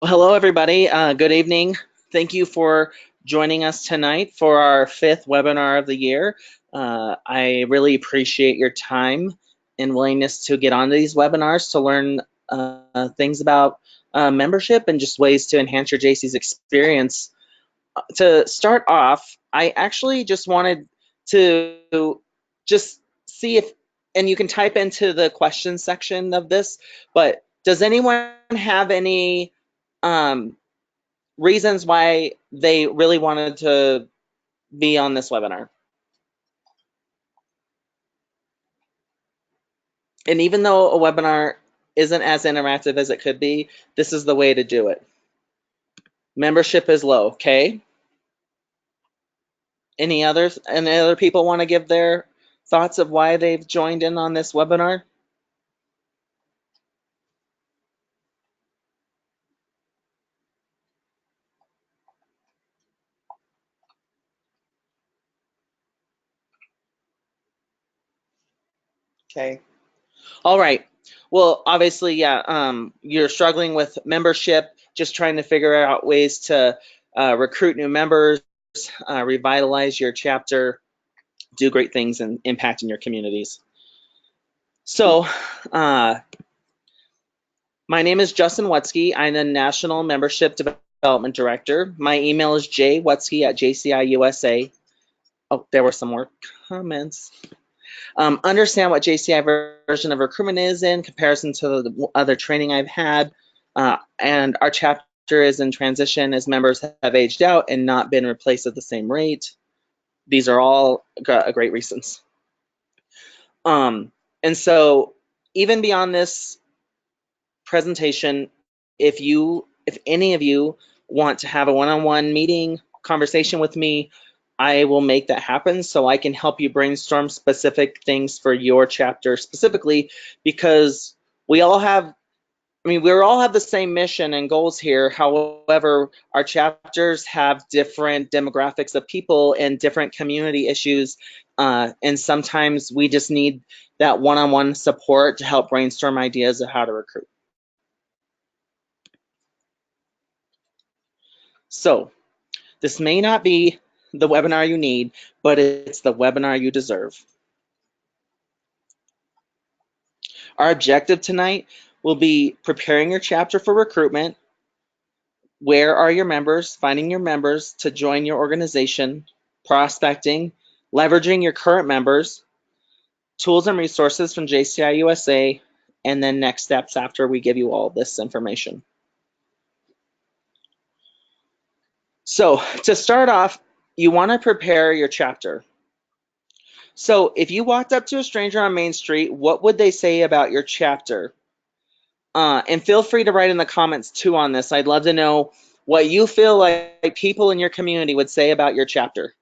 Well, hello, everybody. Good evening. Thank you for joining us tonight for our fifth webinar of the year. I really appreciate your time and willingness to get on these webinars to learn things about membership and just ways to enhance your JC's experience. To start off, I actually just wanted to just see if, and you can type into the question section of this, but does anyone have any um, reasons why they really wanted to be on this webinar? And even though a webinar isn't as interactive as it could be, this is the way to do it. Membership is low, okay? Any other people want to give their thoughts of why they've joined in on this webinar? Okay. All right. Well, obviously, yeah, you're struggling with membership, just trying to figure out ways to recruit new members, revitalize your chapter, do great things and impact in your communities. So, my name is Justin Wutsky. I'm the National Membership Development Director. My email is jwutsky@jciusa. Oh, there were some more comments. Understand what JCI version of recruitment is in comparison to the other training I've had. And our chapter is in transition as members have aged out and not been replaced at the same rate. These are all great reasons. And so even beyond this presentation, if any of you want to have a one-on-one meeting conversation with me, I will make that happen so I can help you brainstorm specific things for your chapter specifically, because we all have the same mission and goals here. However, our chapters have different demographics of people and different community issues. And sometimes we just need that one-on-one support to help brainstorm ideas of how to recruit. So this may not be the webinar you need, but it's the webinar you deserve. Our objective tonight will be preparing your chapter for recruitment. Where are your members? Finding your members to join your organization, prospecting, leveraging your current members, tools and resources from JCI USA, and then next steps after we give you all this information. So to start off, you want to prepare your chapter. So if you walked up to a stranger on Main Street, what would they say about your chapter? And feel free to write in the comments too on this. I'd love to know what you feel like people in your community would say about your chapter.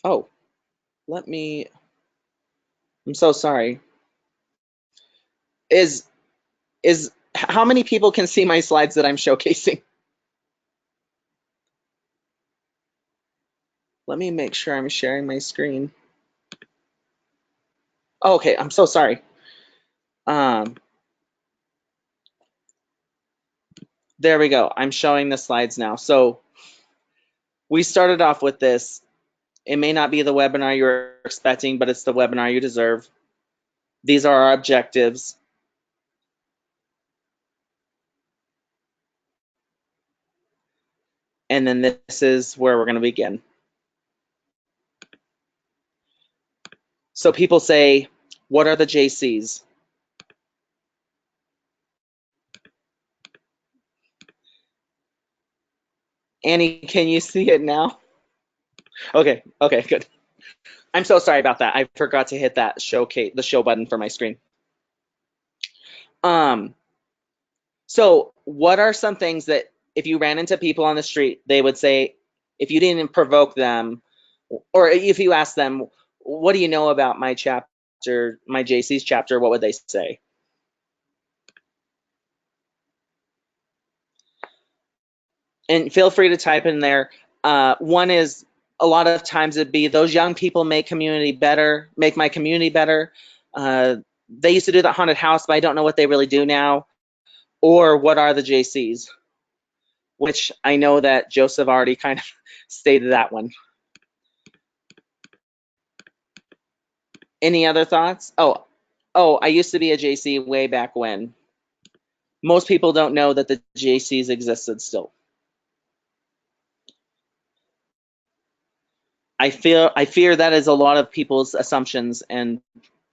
Oh, I'm so sorry. Is how many people can see my slides that I'm showcasing? Let me make sure I'm sharing my screen. Oh, okay, I'm so sorry. Um, there we go. I'm showing the slides now. So we started off with this. It may not be the webinar you're expecting, but it's the webinar you deserve. These are our objectives. And then this is where we're going to begin. So people say, what are the JCs? Annie, can you see it now? Okay, good. I'm so sorry about that. I forgot to hit that the show button for my screen. So what are some things that if you ran into people on the street, they would say, if you didn't provoke them, or if you asked them, what do you know about my chapter, my JC's chapter, what would they say? And feel free to type in there. One is, a lot of times it'd be, those young people make my community better. They used to do the haunted house, but I don't know what they really do now. Or what are the JCs? Which I know that Joseph already kind of stated that one. Any other thoughts? Oh, I used to be a JC way back when. Most people don't know that the JCs existed still. I fear that is a lot of people's assumptions and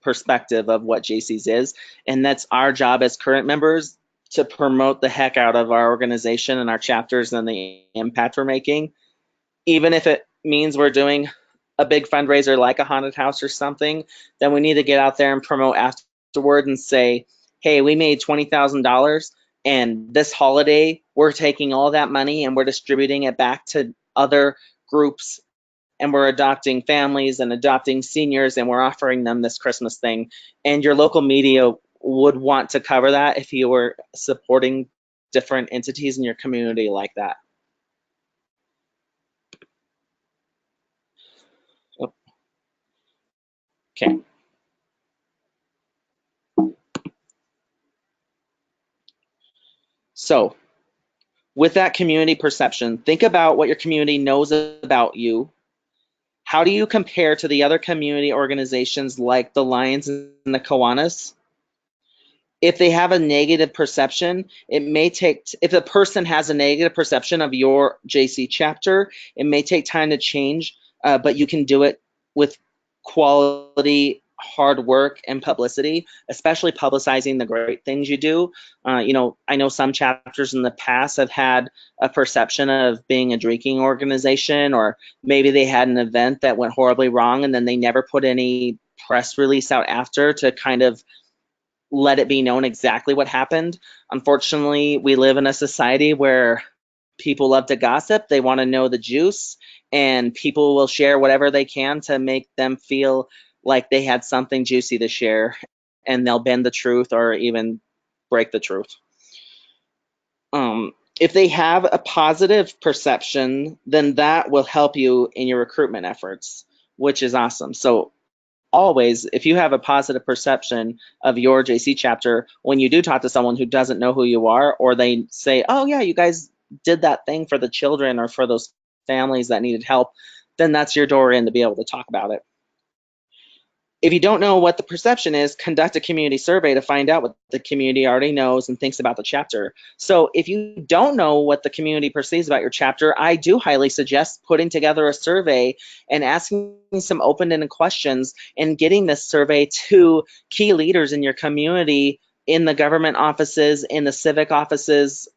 perspective of what JCs is, and that's our job as current members to promote the heck out of our organization and our chapters and the impact we're making, even if it means we're doing a big fundraiser like a haunted house or something. Then we need to get out there and promote afterward and say, hey, we made $20,000, and this holiday we're taking all that money and we're distributing it back to other groups, and we're adopting families and adopting seniors, and we're offering them this Christmas thing. And your local media would want to cover that if you were supporting different entities in your community like that. Okay. So, with that community perception, think about what your community knows about you. How do you compare to the other community organizations like the Lions and the Kiwanis? If they have a negative perception, it may take, if a person has a negative perception of your JC chapter, it may take time to change, but you can do it with quality, hard work, and publicity, especially publicizing the great things you do. I know some chapters in the past have had a perception of being a drinking organization, or maybe they had an event that went horribly wrong and then they never put any press release out after to kind of let it be known exactly what happened. Unfortunately, we live in a society where people love to gossip. They want to know the juice, and people will share whatever they can to make them feel like they had something juicy to share, and they'll bend the truth or even break the truth. If they have a positive perception, then that will help you in your recruitment efforts, which is awesome. So always, if you have a positive perception of your JC chapter, when you do talk to someone who doesn't know who you are, or they say, oh yeah, you guys did that thing for the children or for those families that needed help, then that's your door in to be able to talk about it. If you don't know what the perception is, conduct a community survey to find out what the community already knows and thinks about the chapter. So if you don't know what the community perceives about your chapter, I do highly suggest putting together a survey and asking some open-ended questions and getting this survey to key leaders in your community, in the government offices, in the civic offices,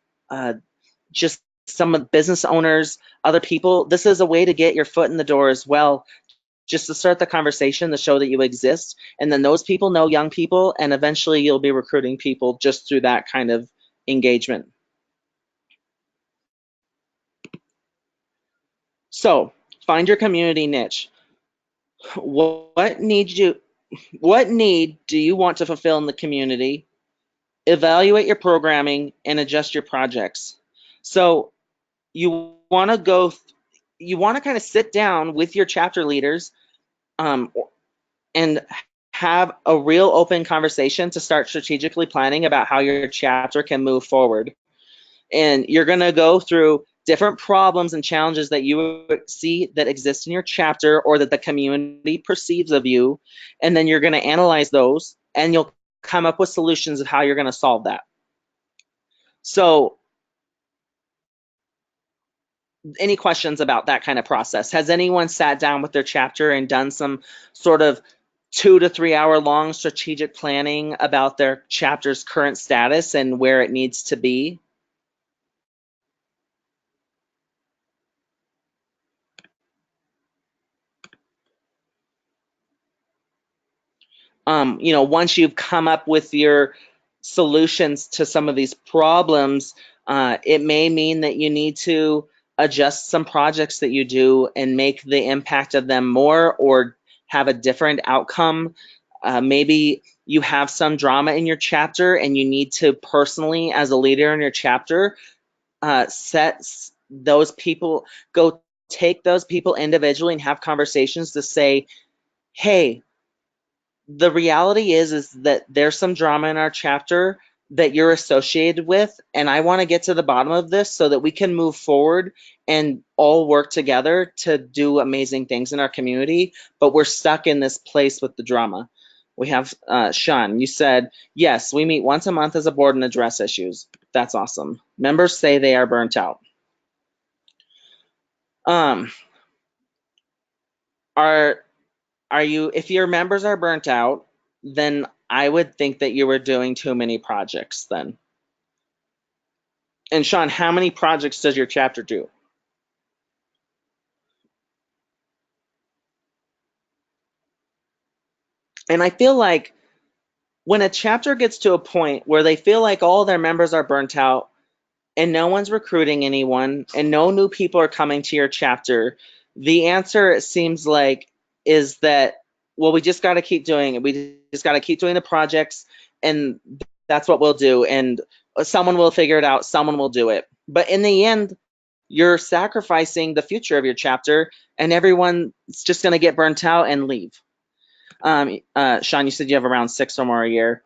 just some of the business owners, other people. This is a way to get your foot in the door as well, just to start the conversation to show that you exist. And then those people know young people, and eventually you'll be recruiting people just through that kind of engagement. So find your community niche. What need do you want to fulfill in the community? Evaluate your programming and adjust your projects. So you want to you want to kind of sit down with your chapter leaders, um, and have a real open conversation to start strategically planning about how your chapter can move forward. And you're going to go through different problems and challenges that you see that exist in your chapter or that the community perceives of you. And then you're going to analyze those, and you'll come up with solutions of how you're going to solve that. So, any questions about that kind of process? Has anyone sat down with their chapter and done some sort of 2 to 3 hour long strategic planning about their chapter's current status and where it needs to be? Once you've come up with your solutions to some of these problems, it may mean that you need to adjust some projects that you do and make the impact of them more or have a different outcome. Maybe you have some drama in your chapter and you need to personally, as a leader in your chapter, set those people, go take those people individually and have conversations to say, hey, the reality is that there's some drama in our chapter that you're associated with, and I want to get to the bottom of this so that we can move forward and all work together to do amazing things in our community, but we're stuck in this place with the drama. We have Sean, you said, yes, we meet once a month as a board and address issues. That's awesome. Members say they are burnt out. Um, are you, if your members are burnt out, then I would think that you were doing too many projects then. And Sean, how many projects does your chapter do? And I feel like when a chapter gets to a point where they feel like all their members are burnt out and no one's recruiting anyone and no new people are coming to your chapter, the answer, it seems like, is that, well, we just got to keep doing it. We just got to keep doing the projects, and that's what we'll do. And someone will figure it out. Someone will do it. But in the end, you're sacrificing the future of your chapter, and everyone's just going to get burnt out and leave. Sean, you said you have around 6 or more a year.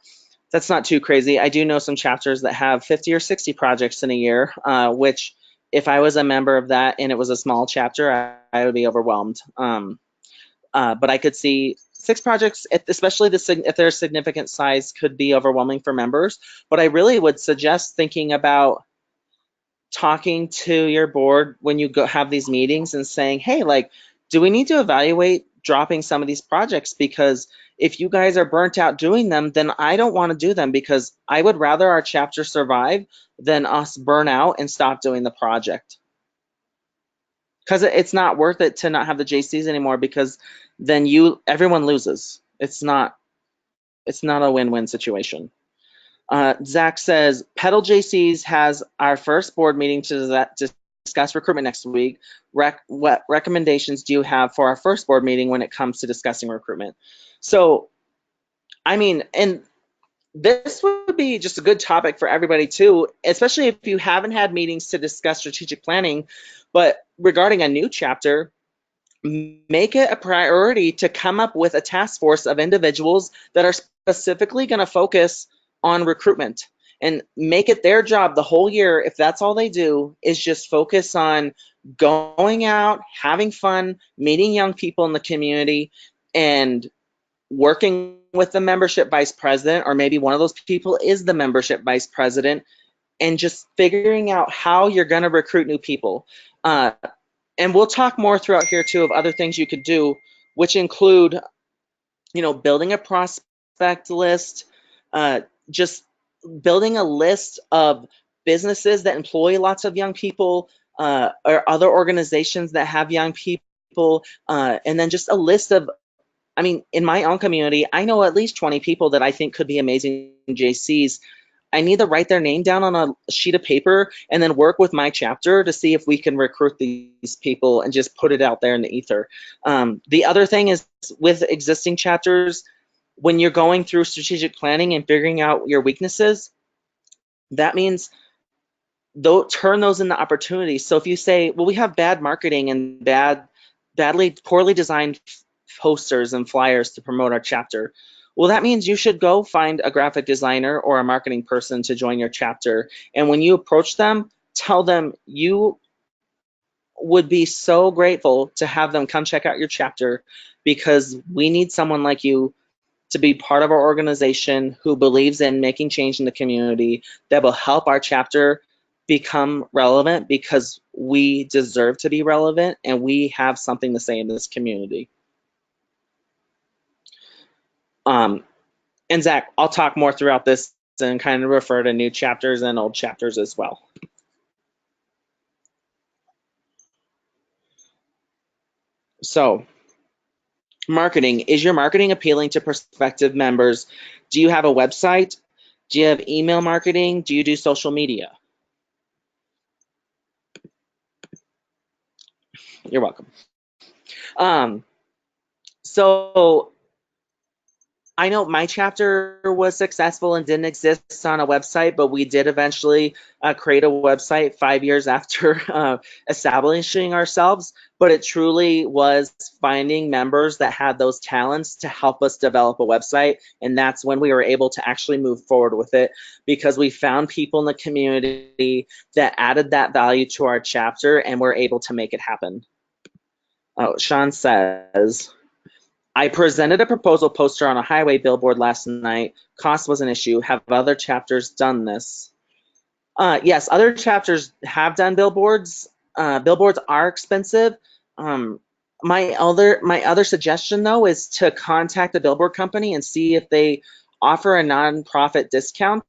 That's not too crazy. I do know some chapters that have 50 or 60 projects in a year, which, if I was a member of that and it was a small chapter, I would be overwhelmed. But I could see 6 projects, especially if they're significant size, could be overwhelming for members. But I really would suggest thinking about talking to your board when you go have these meetings and saying, hey, like, do we need to evaluate dropping some of these projects? Because if you guys are burnt out doing them, then I don't want to do them, because I would rather our chapter survive than us burn out and stop doing the project. Because it's not worth it to not have the JCs anymore, because then everyone loses. It's not a win-win situation. Zach says, Pedal JCs has our first board meeting to discuss recruitment next week. What recommendations do you have for our first board meeting when it comes to discussing recruitment? So, I mean, and this would be just a good topic for everybody too, especially if you haven't had meetings to discuss strategic planning. But regarding a new chapter, make it a priority to come up with a task force of individuals that are specifically going to focus on recruitment, and make it their job the whole year, if that's all they do, is just focus on going out, having fun, meeting young people in the community, and working with the membership vice president, or maybe one of those people is the membership vice president, and just figuring out how you're going to recruit new people. And we'll talk more throughout here too of other things you could do, which include, building a prospect list, just building a list of businesses that employ lots of young people, or other organizations that have young people, and then just a list of, I mean, in my own community, I know at least 20 people that I think could be amazing JCs. I need to write their name down on a sheet of paper and then work with my chapter to see if we can recruit these people and just put it out there in the ether. The other thing is, with existing chapters, when you're going through strategic planning and figuring out your weaknesses, that means turn those into opportunities. So if you say, well, we have bad marketing and poorly designed posters and flyers to promote our chapter, well, that means you should go find a graphic designer or a marketing person to join your chapter. And when you approach them, tell them you would be so grateful to have them come check out your chapter, because we need someone like you to be part of our organization who believes in making change in the community, that will help our chapter become relevant, because we deserve to be relevant and we have something to say in this community. And Zach, I'll talk more throughout this and kind of refer to new chapters and old chapters as well. So, marketing. Is your marketing appealing to prospective members? Do you have a website? Do you have email marketing? Do you do social media? You're welcome. So I know my chapter was successful and didn't exist on a website, but we did eventually create a website 5 years after establishing ourselves. But it truly was finding members that had those talents to help us develop a website. And that's when we were able to actually move forward with it, because we found people in the community that added that value to our chapter and were able to make it happen. Oh, Sean says, I presented a proposal poster on a highway billboard last night. Cost was an issue. Have other chapters done this? Yes, other chapters have done billboards. Billboards are expensive. Um, my other suggestion though is to contact the billboard company and see if they offer a nonprofit discount.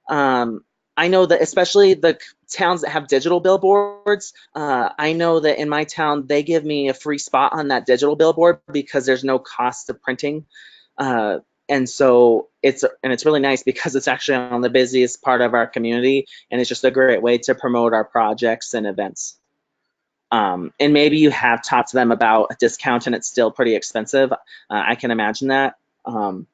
Um, I know that especially the towns that have digital billboards, I know that in my town they give me a free spot on that digital billboard because there's no cost of printing. Uh, and it's really nice because it's actually on the busiest part of our community, and it's just a great way to promote our projects and events. And maybe you have talked to them about a discount and it's still pretty expensive. I can imagine that. And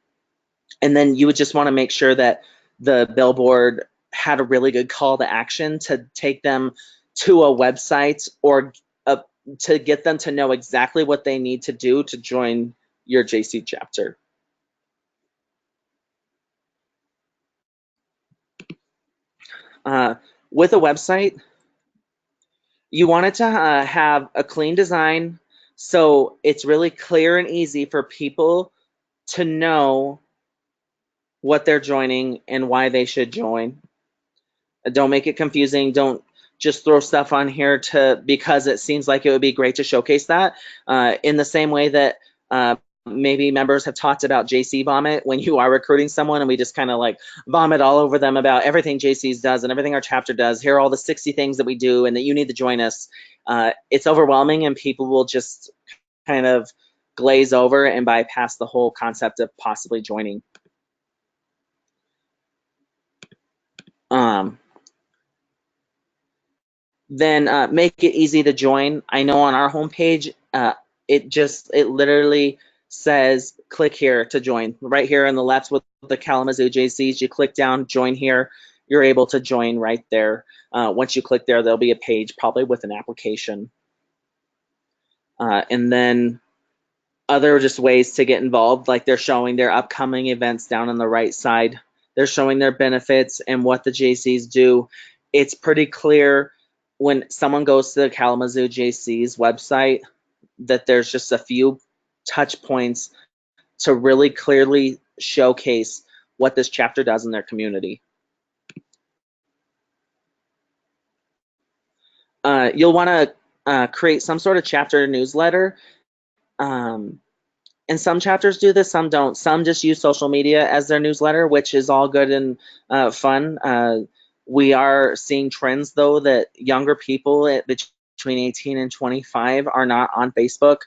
then you would just want to make sure that the billboard had a really good call to action to take them to a website or to get them to know exactly what they need to do to join your JC chapter. Uh, with a website, you want it to have a clean design so it's really clear and easy for people to know what they're joining and why they should join. Don't make it confusing. Don't just throw stuff on here to because it seems like it would be great to showcase that. In the same way that maybe members have talked about JC vomit when you are recruiting someone, and we just kind of like vomit all over them about everything JC's does and everything our chapter does. Here are all the 60 things that we do and that you need to join us. It's overwhelming, and people will just kind of glaze over and bypass the whole concept of possibly joining. Um, then make it easy to join. I know on our homepage, it literally says click here to join. Right here on the left with the Kalamazoo JCs, you click down, join here. You're able to join right there. Once you click there, there'll be a page probably with an application. And then other just ways to get involved, like they're showing their upcoming events down on the right side. They're showing their benefits and what the JCs do. It's pretty clear when someone goes to the Kalamazoo JC's website that there's just a few touch points to really clearly showcase what this chapter does in their community. You'll want to create some sort of chapter newsletter. And some chapters do this, some don't. Some just use social media as their newsletter, which is all good and fun. We are seeing trends, though, that younger people between 18 and 25 are not on Facebook.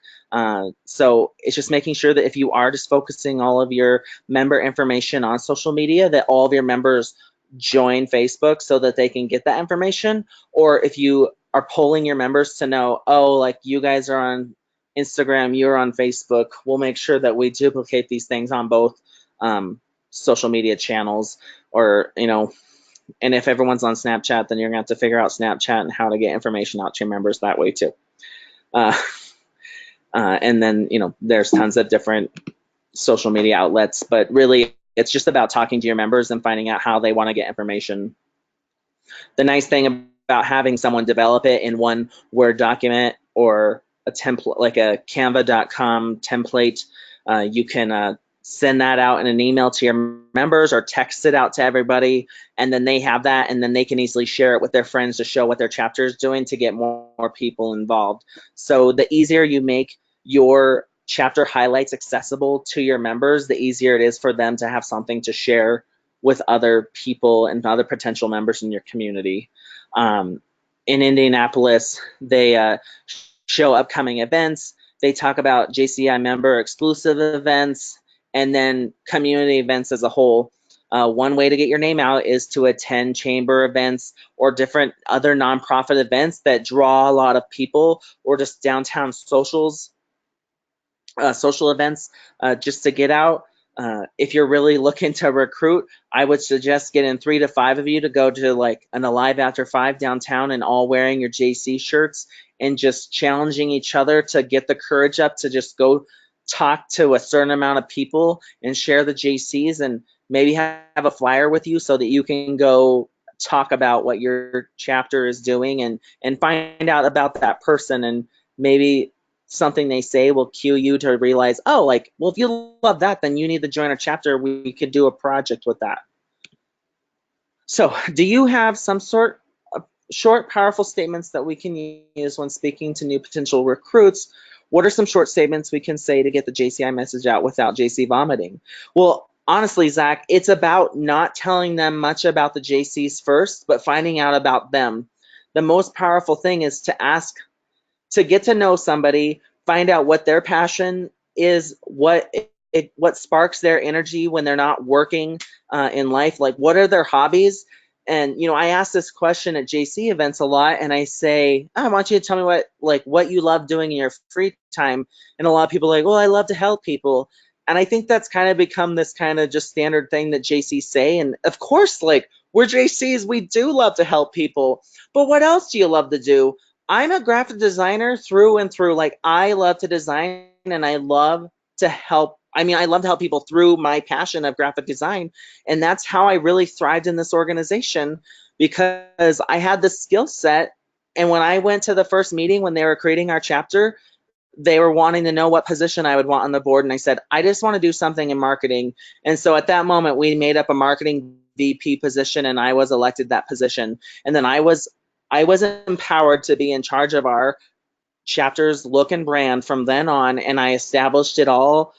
So it's just making sure that if you are just focusing all of your member information on social media, that all of your members join Facebook so that they can get that information. Or if you are polling your members to know, oh, like you guys are on Instagram, you're on Facebook, we'll make sure that we duplicate these things on both social media channels. Or, and if everyone's on Snapchat, then you're gonna have to figure out Snapchat and how to get information out to your members that way too. And then, there's tons of different social media outlets, but really it's just about talking to your members and finding out how they want to get information. The nice thing about having someone develop it in one Word document or a template like a canva.com template, you can send that out in an email to your members or text it out to everybody, and then they have that, and then they can easily share it with their friends to show what their chapter is doing to get more people involved. So the easier you make your chapter highlights accessible to your members, the easier it is for them to have something to share with other people and other potential members in your community. In Indianapolis, they show upcoming events. They talk about JCI member exclusive events and then community events as a whole. One way to get your name out is to attend chamber events or different other nonprofit events that draw a lot of people, or just downtown social events, just to get out. If you're really looking to recruit, I would suggest getting 3 to 5 of you to go to like an Alive After 5 downtown and all wearing your JC shirts and just challenging each other to get the courage up to just go talk to a certain amount of people and share the JCs, and maybe have a flyer with you so that you can go talk about what your chapter is doing, and find out about that person, and maybe something they say will cue you to realize, oh, like, well, if you love that, then you need to join our chapter. We could do a project with that. So, do you have some sort of short, powerful statements that we can use when speaking to new potential recruits? What are some short statements we can say to get the JCI message out without JC vomiting? Well, honestly, Zach, it's about not telling them much about the JCs first, but finding out about them. The most powerful thing is to ask, to get to know somebody, find out what their passion is, what sparks their energy when they're not working in life, like what are their hobbies. And I ask this question at JC events a lot, and I say, I want you to tell me what you love doing in your free time. And a lot of people are like, well, I love to help people. And I think that's kind of become this kind of just standard thing that JCs say. And of course, like, we're JCs, we do love to help people. But what else do you love to do? I'm a graphic designer through and through. Like, I love to design and I love to help. I mean, I love to help people through my passion of graphic design. And that's how I really thrived in this organization, because I had the skill set. And when I went to the first meeting when they were creating our chapter, they were wanting to know what position I would want on the board. And I said, I just want to do something in marketing. And so at that moment, we made up a marketing VP position, and I was elected that position. And then I was empowered to be in charge of our chapter's look and brand from then on, and I established it all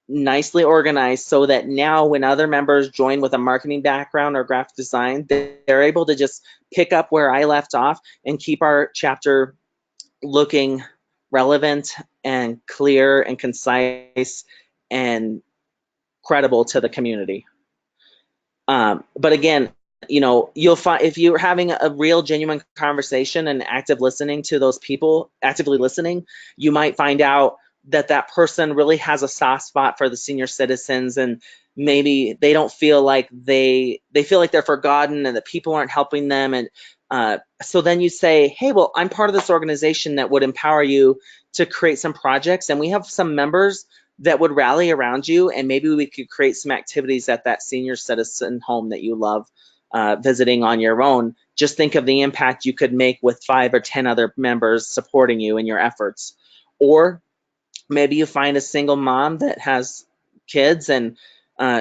nicely organized so that now when other members join with a marketing background or graphic design, they're able to just pick up where I left off and keep our chapter looking relevant and clear and concise and credible to the community. But again, you'll find if you're having a real genuine conversation and active listening to those people, actively listening, you might find out that that person really has a soft spot for the senior citizens, and maybe they don't feel like they feel like they're forgotten and that people aren't helping them. And so then you say, hey, well, I'm part of this organization that would empower you to create some projects, and we have some members that would rally around you, and maybe we could create some activities at that senior citizen home that you love visiting on your own. Just think of the impact you could make with 5 or 10 other members supporting you in your efforts. Or maybe you find a single mom that has kids, and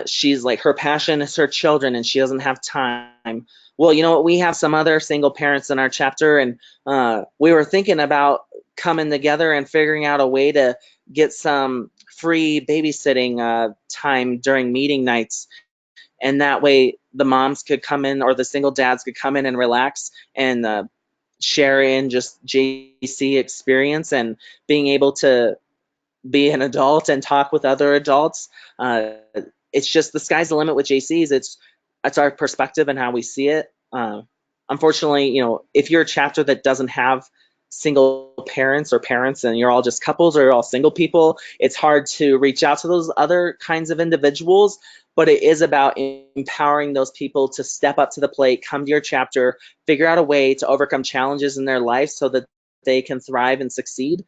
she's like, her passion is her children and she doesn't have time. Well, you know what? We have some other single parents in our chapter, and we were thinking about coming together and figuring out a way to get some free babysitting time during meeting nights. And that way the moms could come in, or the single dads could come in and relax and share in just JC experience and being able to be an adult and talk with other adults. It's just the sky's the limit with JCs. It's our perspective and how we see it. Unfortunately, if you're a chapter that doesn't have single parents or parents and you're all just couples or you're all single people, it's hard to reach out to those other kinds of individuals. But it is about empowering those people to step up to the plate, come to your chapter, figure out a way to overcome challenges in their life so that they can thrive and succeed.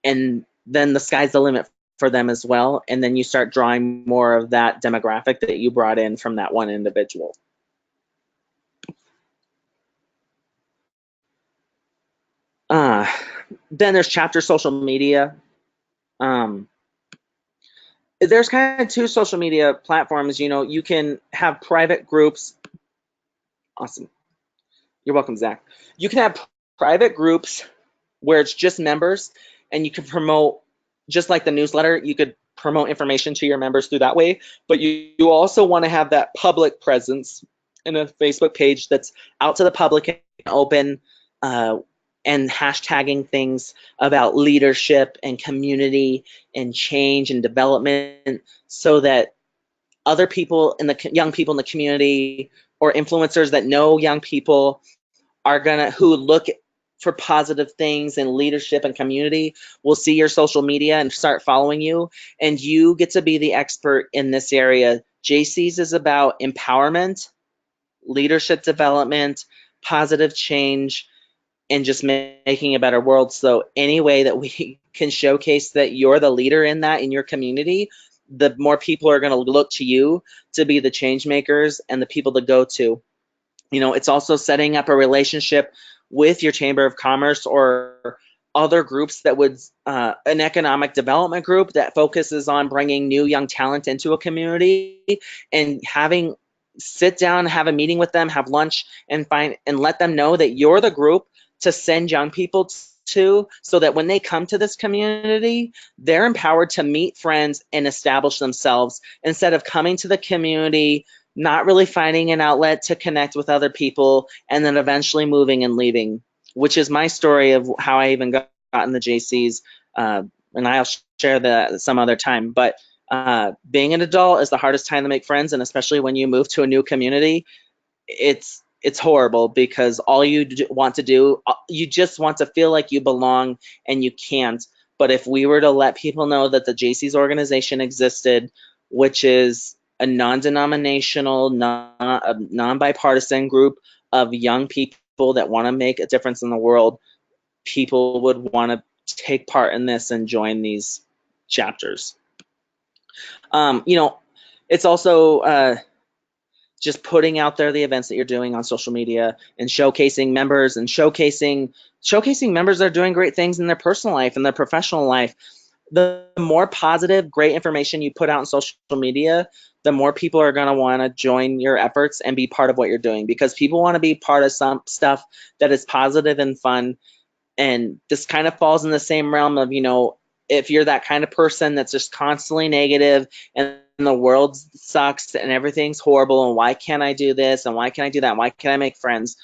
And then the sky's the limit for them as well. And then you start drawing more of that demographic that you brought in from that one individual. Then there's chapter social media. Um, there's kind of 2 social media platforms. You can have private groups. Awesome. You're welcome, Zach. You can have private groups where it's just members, and you can promote, just like the newsletter, you could promote information to your members through that way. But you also want to have that public presence in a Facebook page that's out to the public and open, and hashtagging things about leadership and community and change and development, so that other people in the young people in the community or influencers that know young people are gonna who look for positive things and leadership and community will see your social media and start following you, and you get to be the expert in this area. JC's is about empowerment, leadership development, positive change, and just making a better world. So any way that we can showcase that you're the leader in that in your community, the more people are going to look to you to be the change makers and the people to go to. It's also setting up a relationship with your Chamber of Commerce or other groups that would, an economic development group that focuses on bringing new young talent into a community, and sit down, have a meeting with them, have lunch, and let them know that you're the group to send young people to, so that when they come to this community, they're empowered to meet friends and establish themselves, instead of coming to the community, not really finding an outlet to connect with other people, and then eventually moving and leaving, which is my story of how I even got in the JCs. And I'll share that some other time. But being an adult is the hardest time to make friends, and especially when you move to a new community, it's horrible, because all you want to do, you just want to feel like you belong, and you can't. But if we were to let people know that the JC's organization existed, which is a non-denominational, non-bipartisan group of young people that want to make a difference in the world, people would want to take part in this and join these chapters. It's also just putting out there the events that you're doing on social media, and showcasing members, and showcasing members that are doing great things in their personal life and their professional life. The more positive, great information you put out on social media, the more people are going to want to join your efforts and be part of what you're doing, because people want to be part of some stuff that is positive and fun. And this kind of falls in the same realm of, if you're that kind of person that's just constantly negative, and the world sucks and everything's horrible, and why can't I do this, and why can't I do that, and why can't I make friends?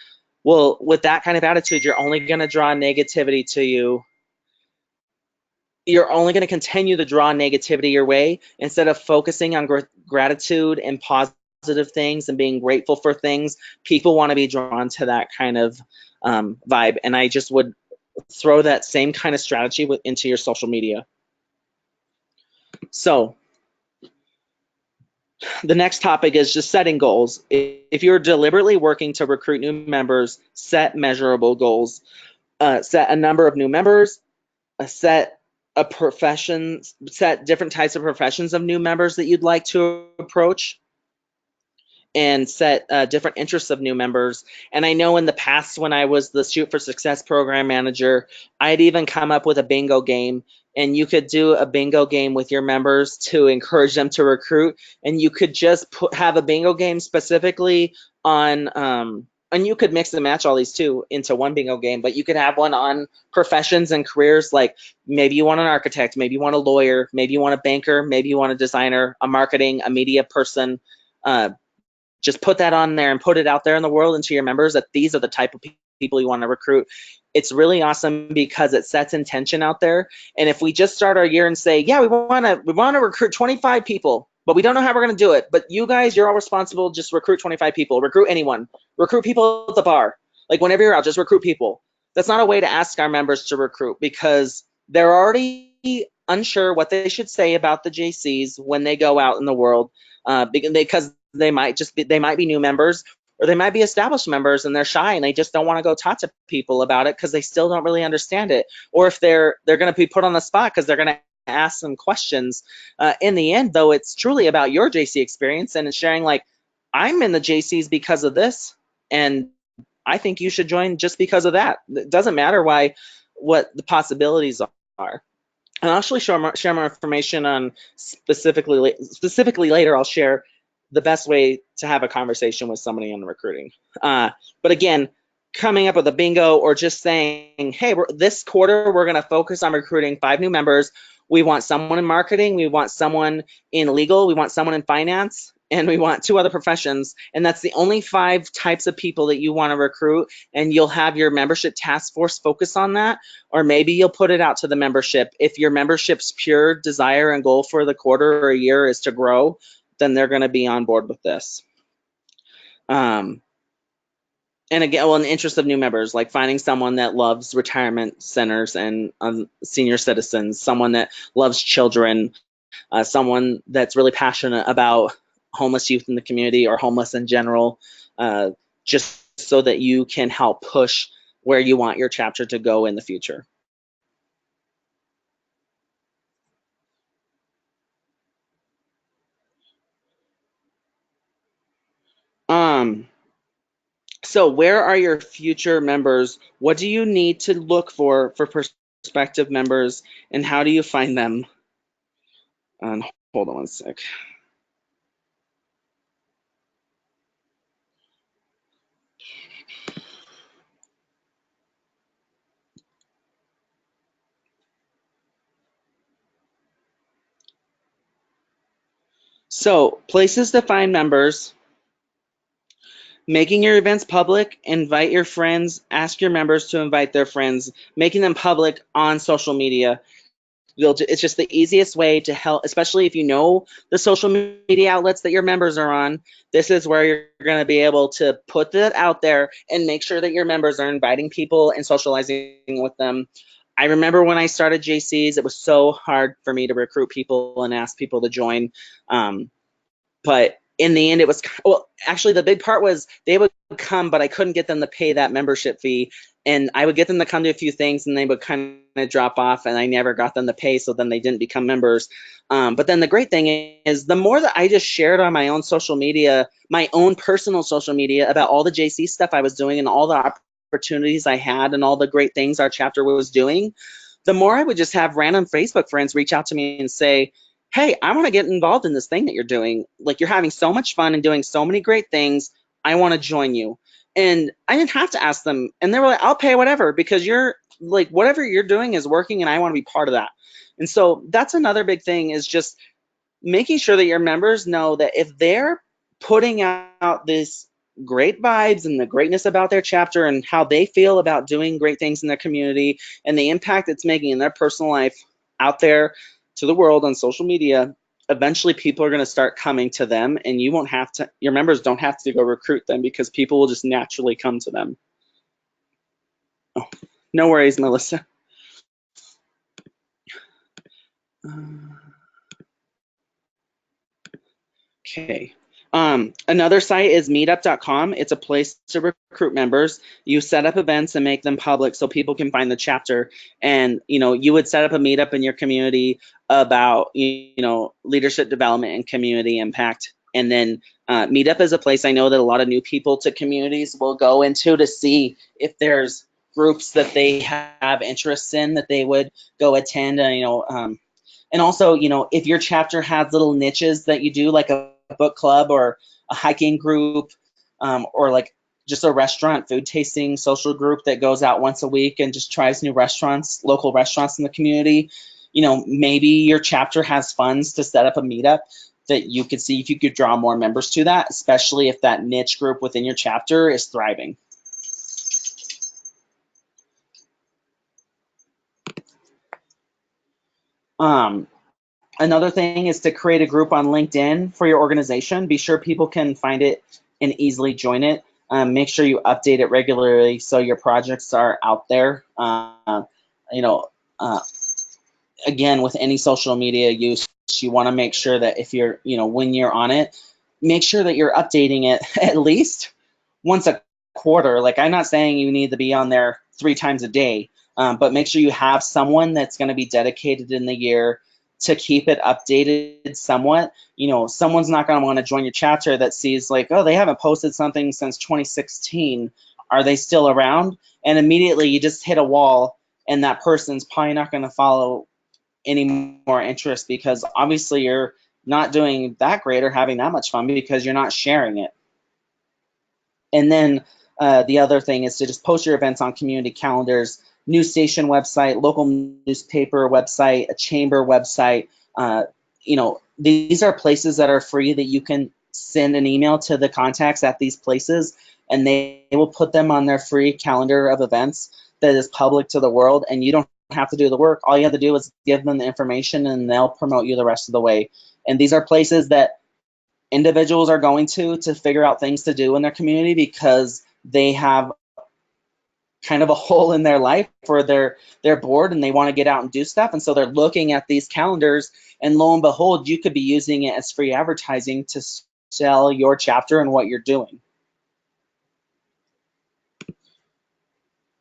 Well, with that kind of attitude, you're only going to draw negativity to you. You're only going to continue to draw negativity your way, instead of focusing on gratitude and positive things and being grateful for things. People want to be drawn to that kind of vibe. And I just would throw that same kind of strategy into your social media. So the next topic is just setting goals. If you're deliberately working to recruit new members, set measurable goals. Set a number of new members, set different types of professions of new members that you'd like to approach, and set different interests of new members. And I know in the past, when I was the Shoot for Success program manager, I'd even come up with a bingo game, and you could do a bingo game with your members to encourage them to recruit. And you could just have a bingo game specifically on, and you could mix and match all these two into one bingo game, but you could have one on professions and careers. Like maybe you want an architect, maybe you want a lawyer, maybe you want a banker, maybe you want a designer, a marketing, a media person. Just put that on there and put it out there in the world, into your members, that these are the type of people you want to recruit. It's really awesome because it sets intention out there. And if we just start our year and say, yeah, we want to recruit 25 people, but we don't know how we're going to do it. But you guys, you're all responsible. Just recruit 25 people. Recruit anyone. Recruit people at the bar. Like whenever you're out, just recruit people. That's not a way to ask our members to recruit, because they're already unsure what they should say about the JCs when they go out in the world, because they might be new members, or they might be established members, and they're shy and they just don't want to go talk to people about it because they still don't really understand it. Or if they're going to be put on the spot because they're going to ask some questions. In the end, though, it's truly about your JC experience, and it's sharing like, I'm in the JCs because of this, and I think you should join just because of that. It doesn't matter what the possibilities are. And I'll actually share more information on specifically later. I'll share the best way to have a conversation with somebody in recruiting. But again, coming up with a bingo, or just saying, hey, this quarter we're going to focus on recruiting 5 new members. We want someone in marketing, we want someone in legal, we want someone in finance, and we want 2 other professions. And that's the only 5 types of people that you want to recruit. And you'll have your membership task force focus on that. Or maybe you'll put it out to the membership. If your membership's pure desire and goal for the quarter or a year is to grow, then they're going to be on board with this. And again, well, in the interest of new members, like finding someone that loves retirement centers and senior citizens, someone that loves children, someone that's really passionate about homeless youth in the community or homeless in general, uh, just so that you can help push where you want your chapter to go in the future. Um, so where are your future members? What do you need to look for prospective members, and how do you find them? Hold on one sec. So places to find members: making your events public, invite your friends, ask your members to invite their friends, making them public on social media. It's just the easiest way to help, especially if you know the social media outlets that your members are on. This is where you're going to be able to put that out there and make sure that your members are inviting people and socializing with them. I remember when I started JCs, it was so hard for me to recruit people and ask people to join. But in the end, it was, well, actually the big part was they would come, but I couldn't get them to pay that membership fee. And I would get them to come to a few things and they would kind of drop off, and I never got them to pay. So then they didn't become members. But then the great thing is the more that I just shared on my own social media, my own personal social media, about all the JC stuff I was doing and all the opportunities I had and all the great things our chapter was doing, the more I would just have random Facebook friends reach out to me and say, hey, I want to get involved in this thing that you're doing. Like, you're having so much fun and doing so many great things. I want to join you. And I didn't have to ask them. And they were like, I'll pay whatever, because you're like, whatever you're doing is working and I want to be part of that. And so that's another big thing, is just making sure that your members know that if they're putting out this great vibes and the greatness about their chapter and how they feel about doing great things in their community and the impact it's making in their personal life out there to the world on social media, eventually people are going to start coming to them, and you won't have to, your members don't have to go recruit them, because people will just naturally come to them. Oh, no worries, Melissa. Okay. Another site is meetup.com. It's a place to recruit members. You set up events and make them public so people can find the chapter. And, you would set up a meetup in your community about, leadership development and community impact. And then Meetup is a place I know that a lot of new people to communities will go into to see if there's groups that they have interests in that they would go attend. And also, if your chapter has little niches that you do, like a book club or a hiking group, or like just a restaurant food tasting social group that goes out once a week and just tries new restaurants, local restaurants in the community, maybe your chapter has funds to set up a meetup that you could see if you could draw more members to that, especially if that niche group within your chapter is thriving. Another thing is to create a group on LinkedIn for your organization. Be sure people can find it and easily join it. Make sure you update it regularly so your projects are out there. You know, uh, Again, with any social media use, you want to make sure that if you're, when you're on it, make sure that you're updating it at least once a quarter. Like, I'm not saying you need to be on there 3 times a day, but make sure you have someone that's going to be dedicated in the year to keep it updated somewhat. Someone's not going to want to join your chapter that sees like, oh, they haven't posted something since 2016. Are they still around? And immediately you just hit a wall, and that person's probably not going to follow any more interest, because obviously you're not doing that great or having that much fun because you're not sharing it. And then the other thing is to just post your events on community calendars, news station website, local newspaper website, a chamber website. These are places that are free that you can send an email to the contacts at these places, and they will put them on their free calendar of events that is public to the world, and you don't have to do the work. All you have to do is give them the information, and they'll promote you the rest of the way. And these are places that individuals are going to figure out things to do in their community, because they have kind of a hole in their life where they're bored and they want to get out and do stuff, and so they're looking at these calendars, and lo and behold, you could be using it as free advertising to sell your chapter and what you're doing.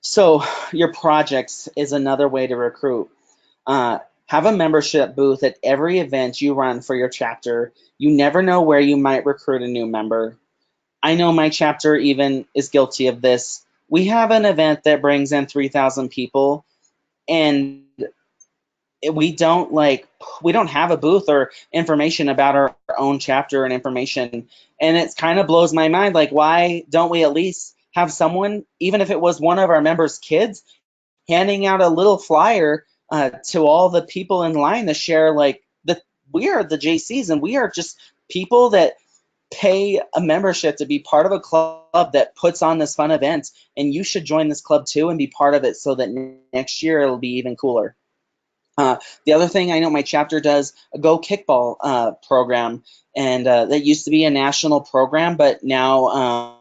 So your projects is another way to recruit. Have a membership booth at every event you run for your chapter. You never know where you might recruit a new member. I know my chapter even is guilty of this. We have an event that brings in 3,000 people, and we don't have a booth or information about our own chapter and information. And it kind of blows my mind. Like, why don't we at least have someone, even if it was one of our members' kids, handing out a little flyer to all the people in line to share, like, we are the JCs, and we are just people that pay a membership to be part of a club that puts on this fun event, and you should join this club too and be part of it so that next year it'll be even cooler. The other thing I know my chapter does a Go Kickball program, and that used to be a national program, but now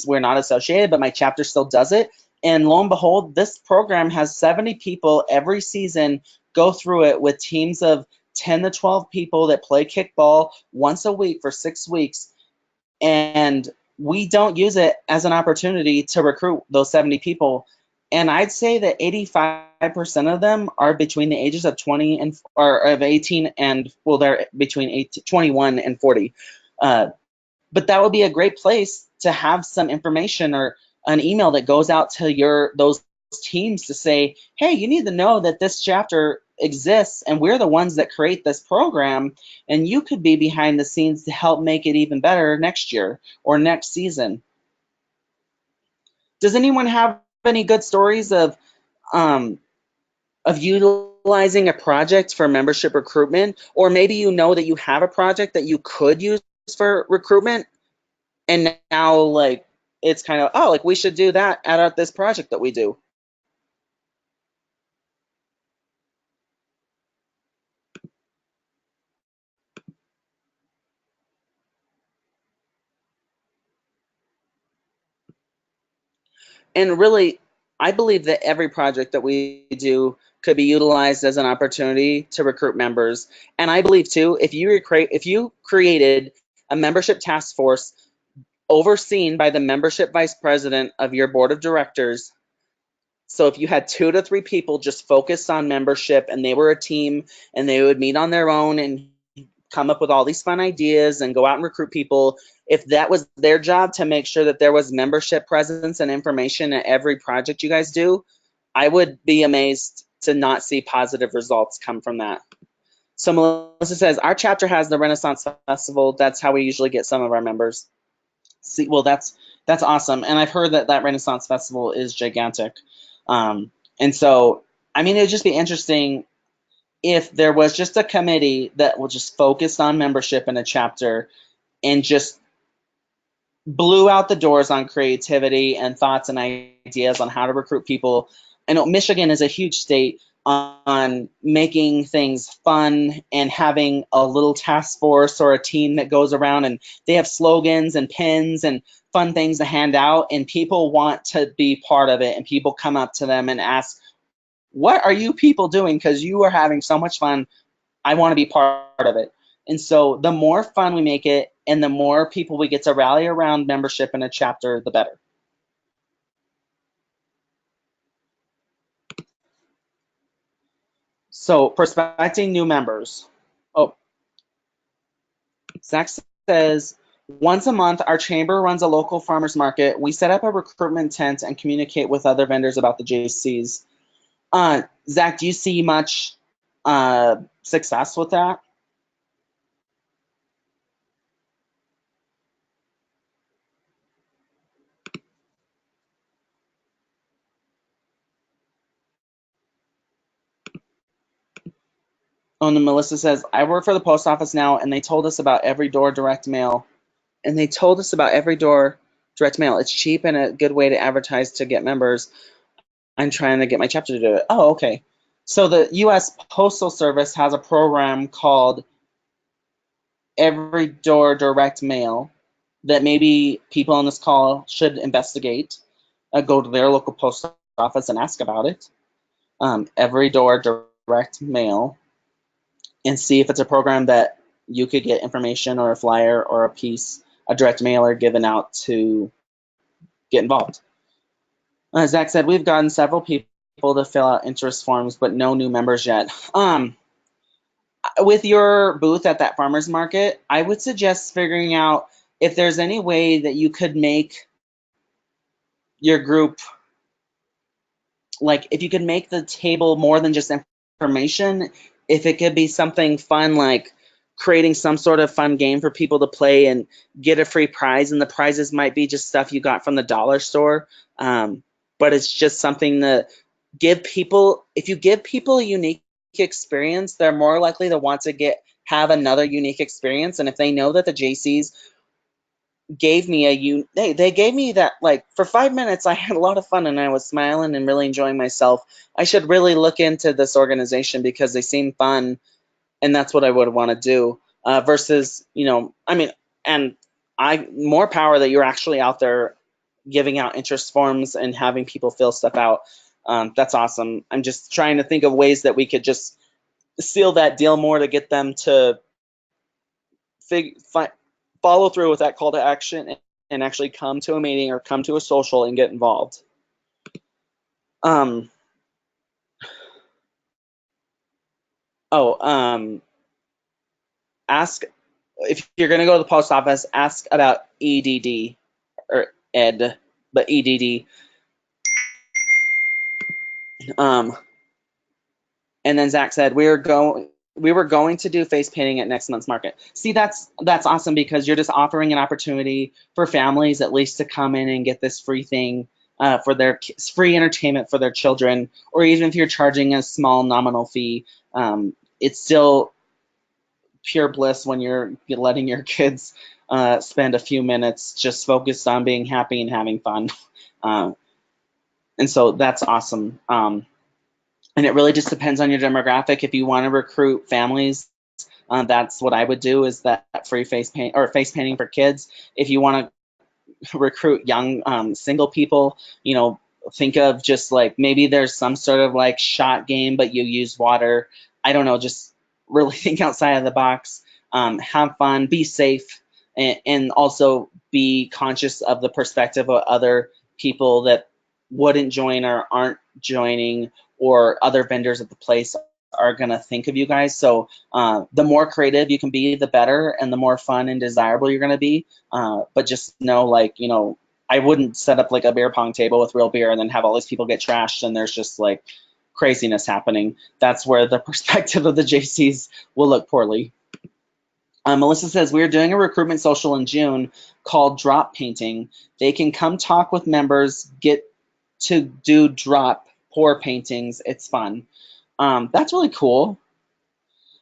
we're not associated, but my chapter still does it. And lo and behold, this program has 70 people every season go through it with teams of 10 to 12 people that play kickball once a week for 6 weeks. And we don't use it as an opportunity to recruit those 70 people. And I'd say that 85% of them are between the ages of 20 and or of 18 and, well, they're between 18, 21 and 40. But that would be a great place to have some information or an email that goes out to those teams to say, hey, you need to know that this chapter exists, and we're the ones that create this program, and you could be behind the scenes to help make it even better next year or next season. Does anyone have any good stories of utilizing a project for membership recruitment? Or maybe you know that you have a project that you could use for recruitment, and now, like, it's kind of, oh, like, we should do that at this project that we do. And really, I believe that every project that we do could be utilized as an opportunity to recruit members. And I believe too, if you created a membership task force overseen by the membership vice president of your board of directors. So if you had 2 to 3 people just focused on membership, and they were a team, and they would meet on their own and come up with all these fun ideas and go out and recruit people, if that was their job to make sure that there was membership presence and information at every project you guys do, I would be amazed to not see positive results come from that. So Melissa says, our chapter has the Renaissance Festival. That's how we usually get some of our members. See, well, that's awesome. And I've heard that Renaissance Festival is gigantic. And so, I mean, it'd just be interesting if there was just a committee that will just focus on membership in a chapter and just blew out the doors on creativity and thoughts and ideas on how to recruit people. I know Michigan is a huge state on making things fun and having a little task force or a team that goes around, and they have slogans and pins and fun things to hand out, and people want to be part of it, and people come up to them and ask, what are you people doing? Because you are having so much fun. I want to be part of it. And so the more fun we make it and the more people we get to rally around membership in a chapter, the better. So prospecting new members. Oh, Zach says, once a month, our chamber runs a local farmers market. We set up a recruitment tent and communicate with other vendors about the JCs. Zach, do you see much success with that? Oh, and Melissa says, I work for the post office now, and they told us about every door direct mail. And they told us about every door direct mail. It's cheap and a good way to advertise to get members. I'm trying to get my chapter to do it. Oh, okay. So the U.S. Postal Service has a program called Every Door Direct Mail. that maybe people on this call should investigate, go to their local post office and ask about it. Every door direct mail, and see if it's a program that you could get information or a flyer or a piece, a direct mailer given out to get involved. Zach said, we've gotten several people to fill out interest forms, but no new members yet. With your booth at that farmer's market, I would suggest figuring out if there's any way that you could make your group, like if you could make the table more than just information, if it could be something fun, like creating some sort of fun game for people to play and get a free prize, and the prizes might be just stuff you got from the dollar store, but it's just something to give people. If you give people a unique experience, they're more likely to want to have another unique experience. And if they know that the JCs gave me they gave me that, like, for 5 minutes I had a lot of fun and I was smiling and really enjoying myself, I should really look into this organization because they seem fun, and that's what I would want to do, versus, I mean, and I more power that you're actually out there giving out interest forms and having people fill stuff out. That's awesome. I'm just trying to think of ways that we could just seal that deal more to get them to follow through with that call to action and actually come to a meeting or come to a social and get involved. Um, ask, if you're going to go to the post office, ask about EDD or ED, but EDD. And then Zach said, we were going to do face painting at next month's market. See, that's awesome, because you're just offering an opportunity for families at least to come in and get this free thing, for their free entertainment for their children, or even if you're charging a small nominal fee, it's still pure bliss when you're letting your kids spend a few minutes just focused on being happy and having fun. And so that's awesome. And it really just depends on your demographic. If you want to recruit families, that's what I would do, is that free face paint or face painting for kids. If you want to recruit young single people, think of just like maybe there's some sort of like shot game, but you use water. I don't know, just really think outside of the box, have fun, be safe, and also be conscious of the perspective of other people that wouldn't join or aren't joining, or other vendors at the place are going to think of you guys. So the more creative you can be, the better, and the more fun and desirable you're going to be. But just know, like, I wouldn't set up like a beer pong table with real beer and then have all these people get trashed and there's just like craziness happening. That's where the perspective of the JCs will look poorly. Melissa says, we're doing a recruitment social in June called Drop Painting. They can come talk with members, get to do drop pour paintings. It's fun. That's really cool.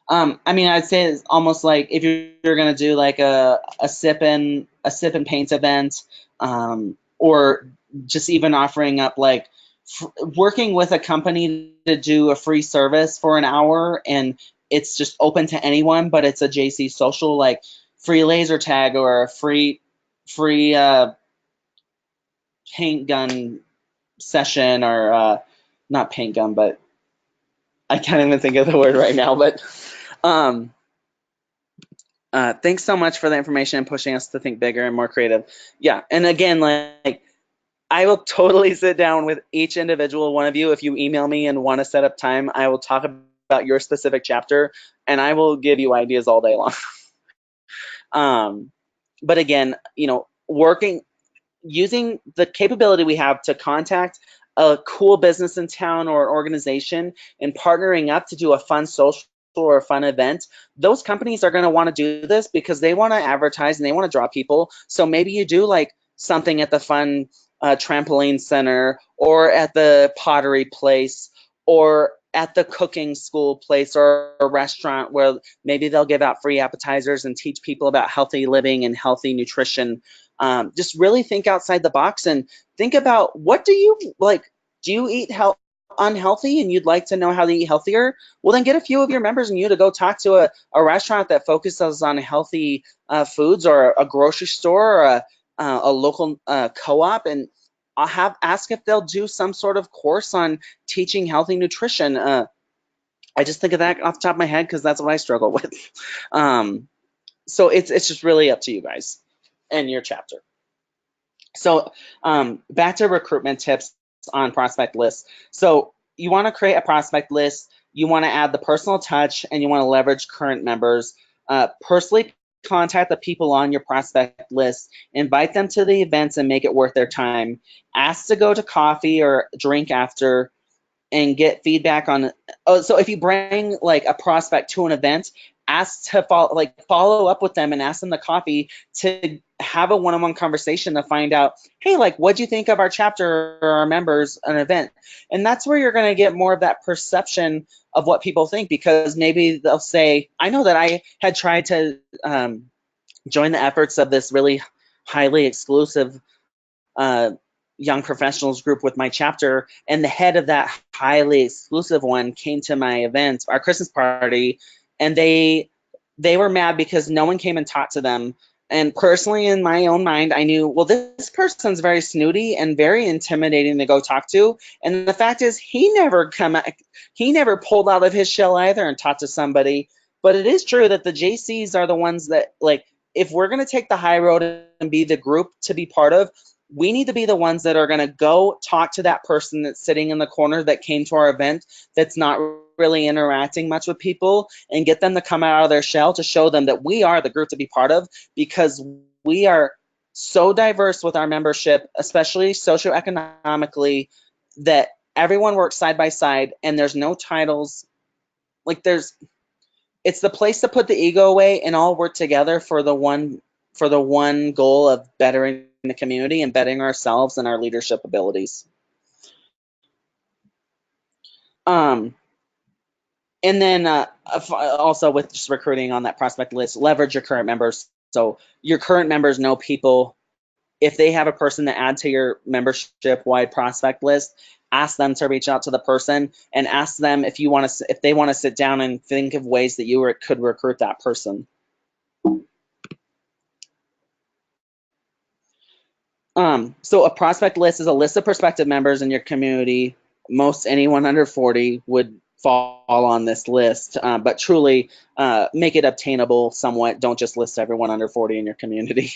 I mean, I'd say it's almost like if you're gonna do like a sip and paint event, or just even offering up like working with a company to do a free service for an hour, and it's just open to anyone, but it's a JC social, like free laser tag or a free paint gun session, or not paint gun, but I can't even think of the word right now. But thanks so much for the information and pushing us to think bigger and more creative. Yeah, and again, like I will totally sit down with each individual one of you. If you email me and want to set up time, I will talk about your specific chapter, and I will give you ideas all day long. But again, using the capability we have to contact a cool business in town or organization and partnering up to do a fun social or a fun event, those companies are going to want to do this because they want to advertise and they want to draw people. So maybe you do like something at the fun trampoline center, or at the pottery place, or at the cooking school place, or a restaurant where maybe they'll give out free appetizers and teach people about healthy living and healthy nutrition. Just really think outside the box and think about, what do you like? Do you eat unhealthy and you'd like to know how to eat healthier, well, then get a few of your members and you to go talk to a restaurant that focuses on healthy foods, or a grocery store, or a local co-op, and ask if they'll do some sort of course on teaching healthy nutrition. I just think of that off the top of my head because that's what I struggle with. So it's just really up to you guys and your chapter. So back to recruitment tips on prospect lists. So you want to create a prospect list. You want to add the personal touch, and you want to leverage current members. Personally contact the people on your prospect list. Invite them to the events and make it worth their time. Ask to go to coffee or drink after, and get feedback on. Oh, so if you bring like a prospect to an event, ask to follow up with them and ask them to coffee to have a one-on-one conversation to find out, hey, like, what'd you think of our chapter or our members an event? And that's where you're going to get more of that perception of what people think, because maybe they'll say, I know that I had tried to join the efforts of this really highly exclusive young professionals group with my chapter, and the head of that highly exclusive one came to my event, our Christmas party, and they were mad because no one came and talked to them. And personally, in my own mind, I knew, well, this person's very snooty and very intimidating to go talk to. And the fact is, he never pulled out of his shell either and talked to somebody. But it is true that the JCs are the ones that, like, if we're going to take the high road and be the group to be part of, we need to be the ones that are going to go talk to that person that's sitting in the corner that came to our event, that's not really interacting much with people, and get them to come out of their shell to show them that we are the group to be part of, because we are so diverse with our membership, especially socioeconomically, that everyone works side by side and there's no titles. Like, it's the place to put the ego away and all work together for the one goal of bettering the community and bettering ourselves and our leadership abilities. And then also with just recruiting on that prospect list, leverage your current members. So your current members know people. If they have a person to add to your membership-wide prospect list, ask them to reach out to the person and ask them if they want to sit down and think of ways that you could recruit that person. So a prospect list is a list of prospective members in your community. Most anyone under 40 would fall on this list, but truly make it obtainable somewhat. Don't just list everyone under 40 in your community.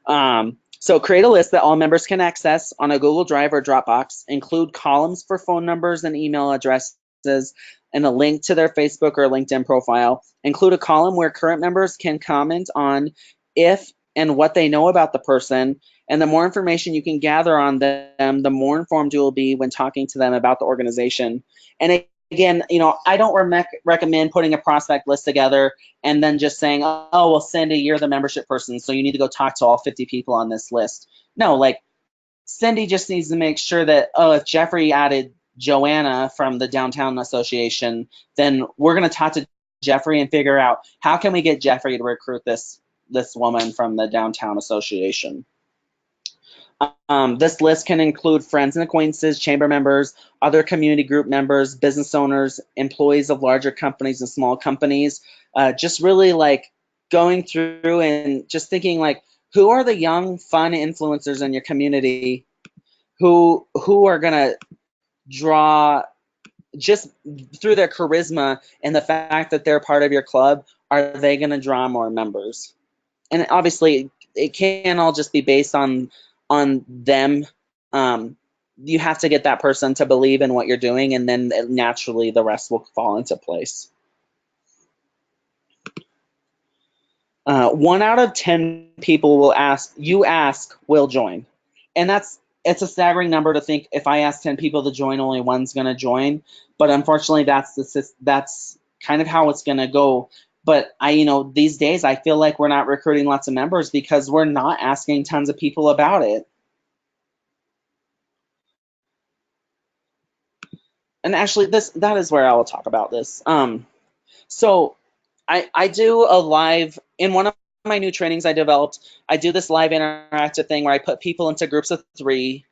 So create a list that all members can access on a Google Drive or Dropbox. Include columns for phone numbers and email addresses, and a link to their Facebook or LinkedIn profile. Include a column where current members can comment on if and what they know about the person. And the more information you can gather on them, the more informed you will be when talking to them about the organization. And again, I don't recommend putting a prospect list together and then just saying, oh, well, Cindy, you're the membership person, so you need to go talk to all 50 people on this list. No, like, Cindy just needs to make sure that, oh, if Jeffrey added Joanna from the Downtown Association, then we're going to talk to Jeffrey and figure out how can we get Jeffrey to recruit this woman from the Downtown Association. This list can include friends and acquaintances, chamber members, other community group members, business owners, employees of larger companies and small companies. Just really like going through and just thinking like, who are the young, fun influencers in your community who are going to draw, just through their charisma and the fact that they're part of your club, are they going to draw more members? And obviously, it can't all just be based on them. You have to get that person to believe in what you're doing, and then naturally the rest will fall into place. 1 out of 10 people will join. And it's a staggering number to think, if I ask 10 people to join, only one's going to join. But unfortunately, that's kind of how it's going to go. But these days, I feel like we're not recruiting lots of members because we're not asking tons of people about it. And actually, that is where I will talk about this. So I do a live, in one of my new trainings I developed, I do this live interactive thing where I put people into groups of 3,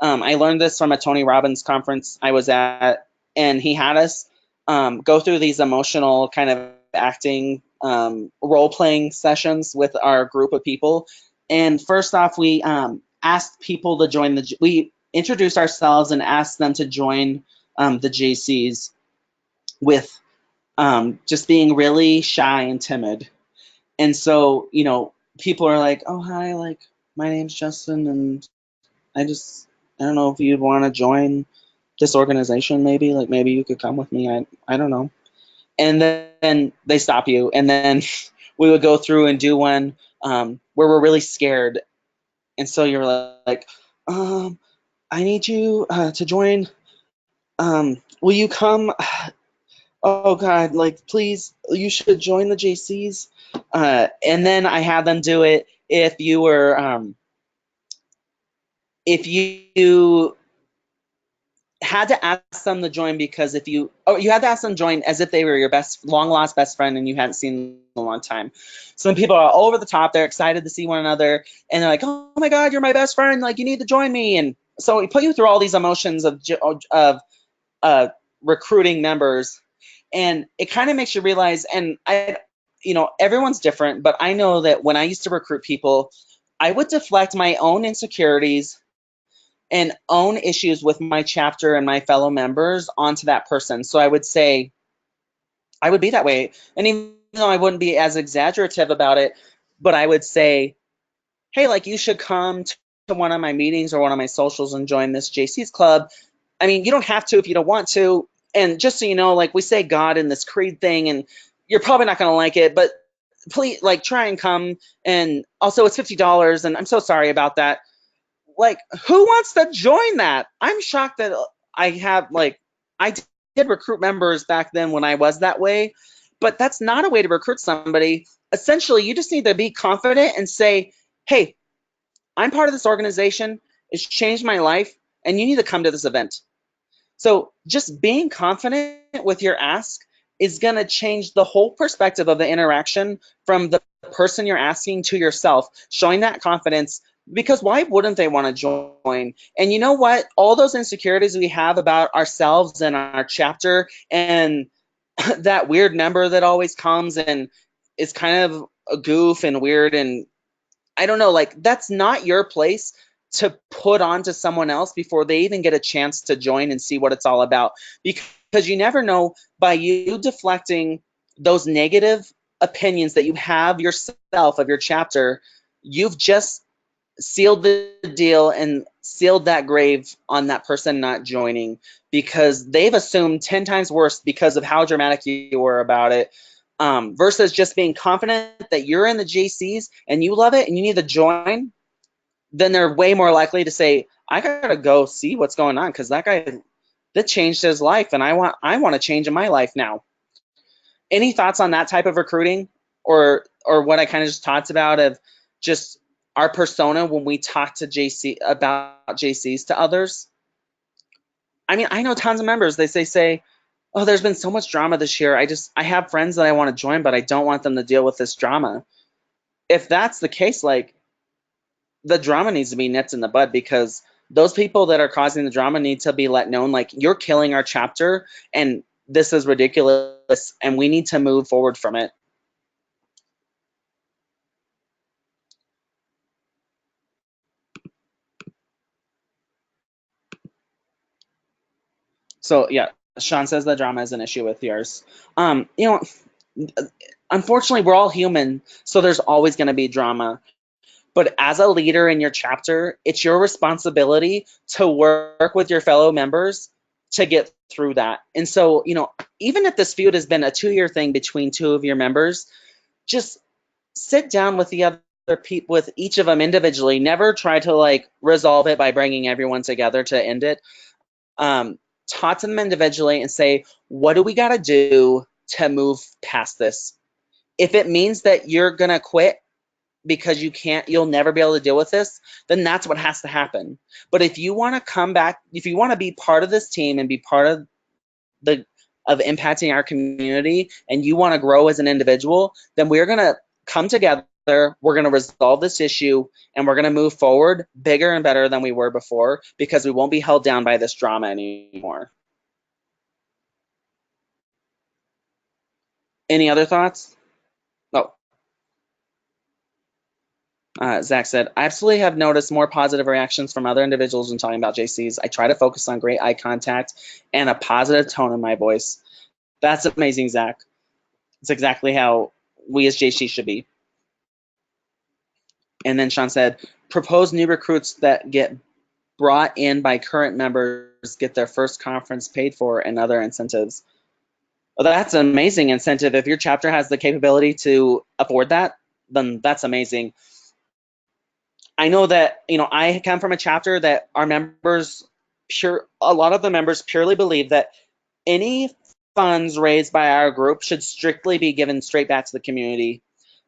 I learned this from a Tony Robbins conference I was at, and he had us go through these emotional kind of acting role playing sessions with our group of people. And first off, we asked people to join we introduced ourselves and asked them to join the JCs with just being really shy and timid. And so, people are like, oh, hi, like, my name's Justin, and I don't know if you'd want to join this organization, maybe. Like, maybe you could come with me. I don't know. And then they stop you. And then we would go through and do one where we're really scared. And so you're like, I need you to join. Will you come? Oh God, like please, you should join the JCs. And then I had them do it if you had to ask them to join because you had to ask them to join as if they were your long lost best friend and you hadn't seen in a long time. Some people are all over the top. They're excited to see one another and they're like, oh my God, you're my best friend. Like you need to join me. And so we put you through all these emotions of recruiting members. And it kind of makes you realize, and everyone's different, but I know that when I used to recruit people, I would deflect my own insecurities and own issues with my chapter and my fellow members onto that person. So I would say, I would be that way. And even though I wouldn't be as exaggerative about it, but I would say, hey, like you should come to one of my meetings or one of my socials and join this JC's club. I mean, you don't have to if you don't want to. And just so you know, like we say God in this creed thing, and you're probably not going to like it, but please, like, try and come. And also, it's $50, and I'm so sorry about that. Like, who wants to join that? I'm shocked that I did recruit members back then when I was that way, but that's not a way to recruit somebody. Essentially, you just need to be confident and say, hey, I'm part of this organization. It's changed my life, and you need to come to this event. So just being confident with your ask is going to change the whole perspective of the interaction from the person you're asking to yourself, showing that confidence, because why wouldn't they want to join? And you know what? All those insecurities we have about ourselves and our chapter and that weird number that always comes and is kind of a goof and weird and I don't know, like that's not your place to put on to someone else before they even get a chance to join and see what it's all about. Because you never know, by you deflecting those negative opinions that you have yourself of your chapter, you've just sealed the deal and sealed that grave on that person not joining because they've assumed 10 times worse because of how dramatic you were about it. Versus just being confident that you're in the JCs and you love it and you need to join, then they're way more likely to say, I gotta go see what's going on because that guy that changed his life and I want to change in my life now. Any thoughts on that type of recruiting or what I kind of just talked about of just our persona when we talk to about JCs to others? I mean, I know tons of members, they say, oh, there's been so much drama this year. I have friends that I want to join, but I don't want them to deal with this drama. If that's the case, like the drama needs to be nipped in the bud because those people that are causing the drama need to be let known, like you're killing our chapter and this is ridiculous and we need to move forward from it. So yeah, Sean says the drama is an issue with yours. You know, unfortunately, we're all human, so there's always going to be drama. But as a leader in your chapter, it's your responsibility to work with your fellow members to get through that. And so, even if this feud has been a 2-year thing between two of your members, just sit down with the other people, with each of them individually. Never try to like resolve it by bringing everyone together to end it. Talk to them individually and say, what do we got to do to move past this? If it means that you're going to quit because you'll never be able to deal with this, then that's what has to happen. But if you want to come back, if you want to be part of this team and be part of impacting our community and you want to grow as an individual, then we're going to come together We're going to resolve this issue and we're going to move forward bigger and better than we were before because we won't be held down by this drama anymore. Any other thoughts? Oh, Zach said, I absolutely have noticed more positive reactions from other individuals when talking about JCs. I try to focus on great eye contact and a positive tone in my voice. That's amazing, Zach. It's exactly how we as JC should be. And then Sean said, propose new recruits that get brought in by current members get their first conference paid for and other incentives. Well, that's an amazing incentive. If your chapter has the capability to afford that, then that's amazing. I know that, I come from a chapter that our members, a lot of the members purely believe that any funds raised by our group should strictly be given straight back to the community.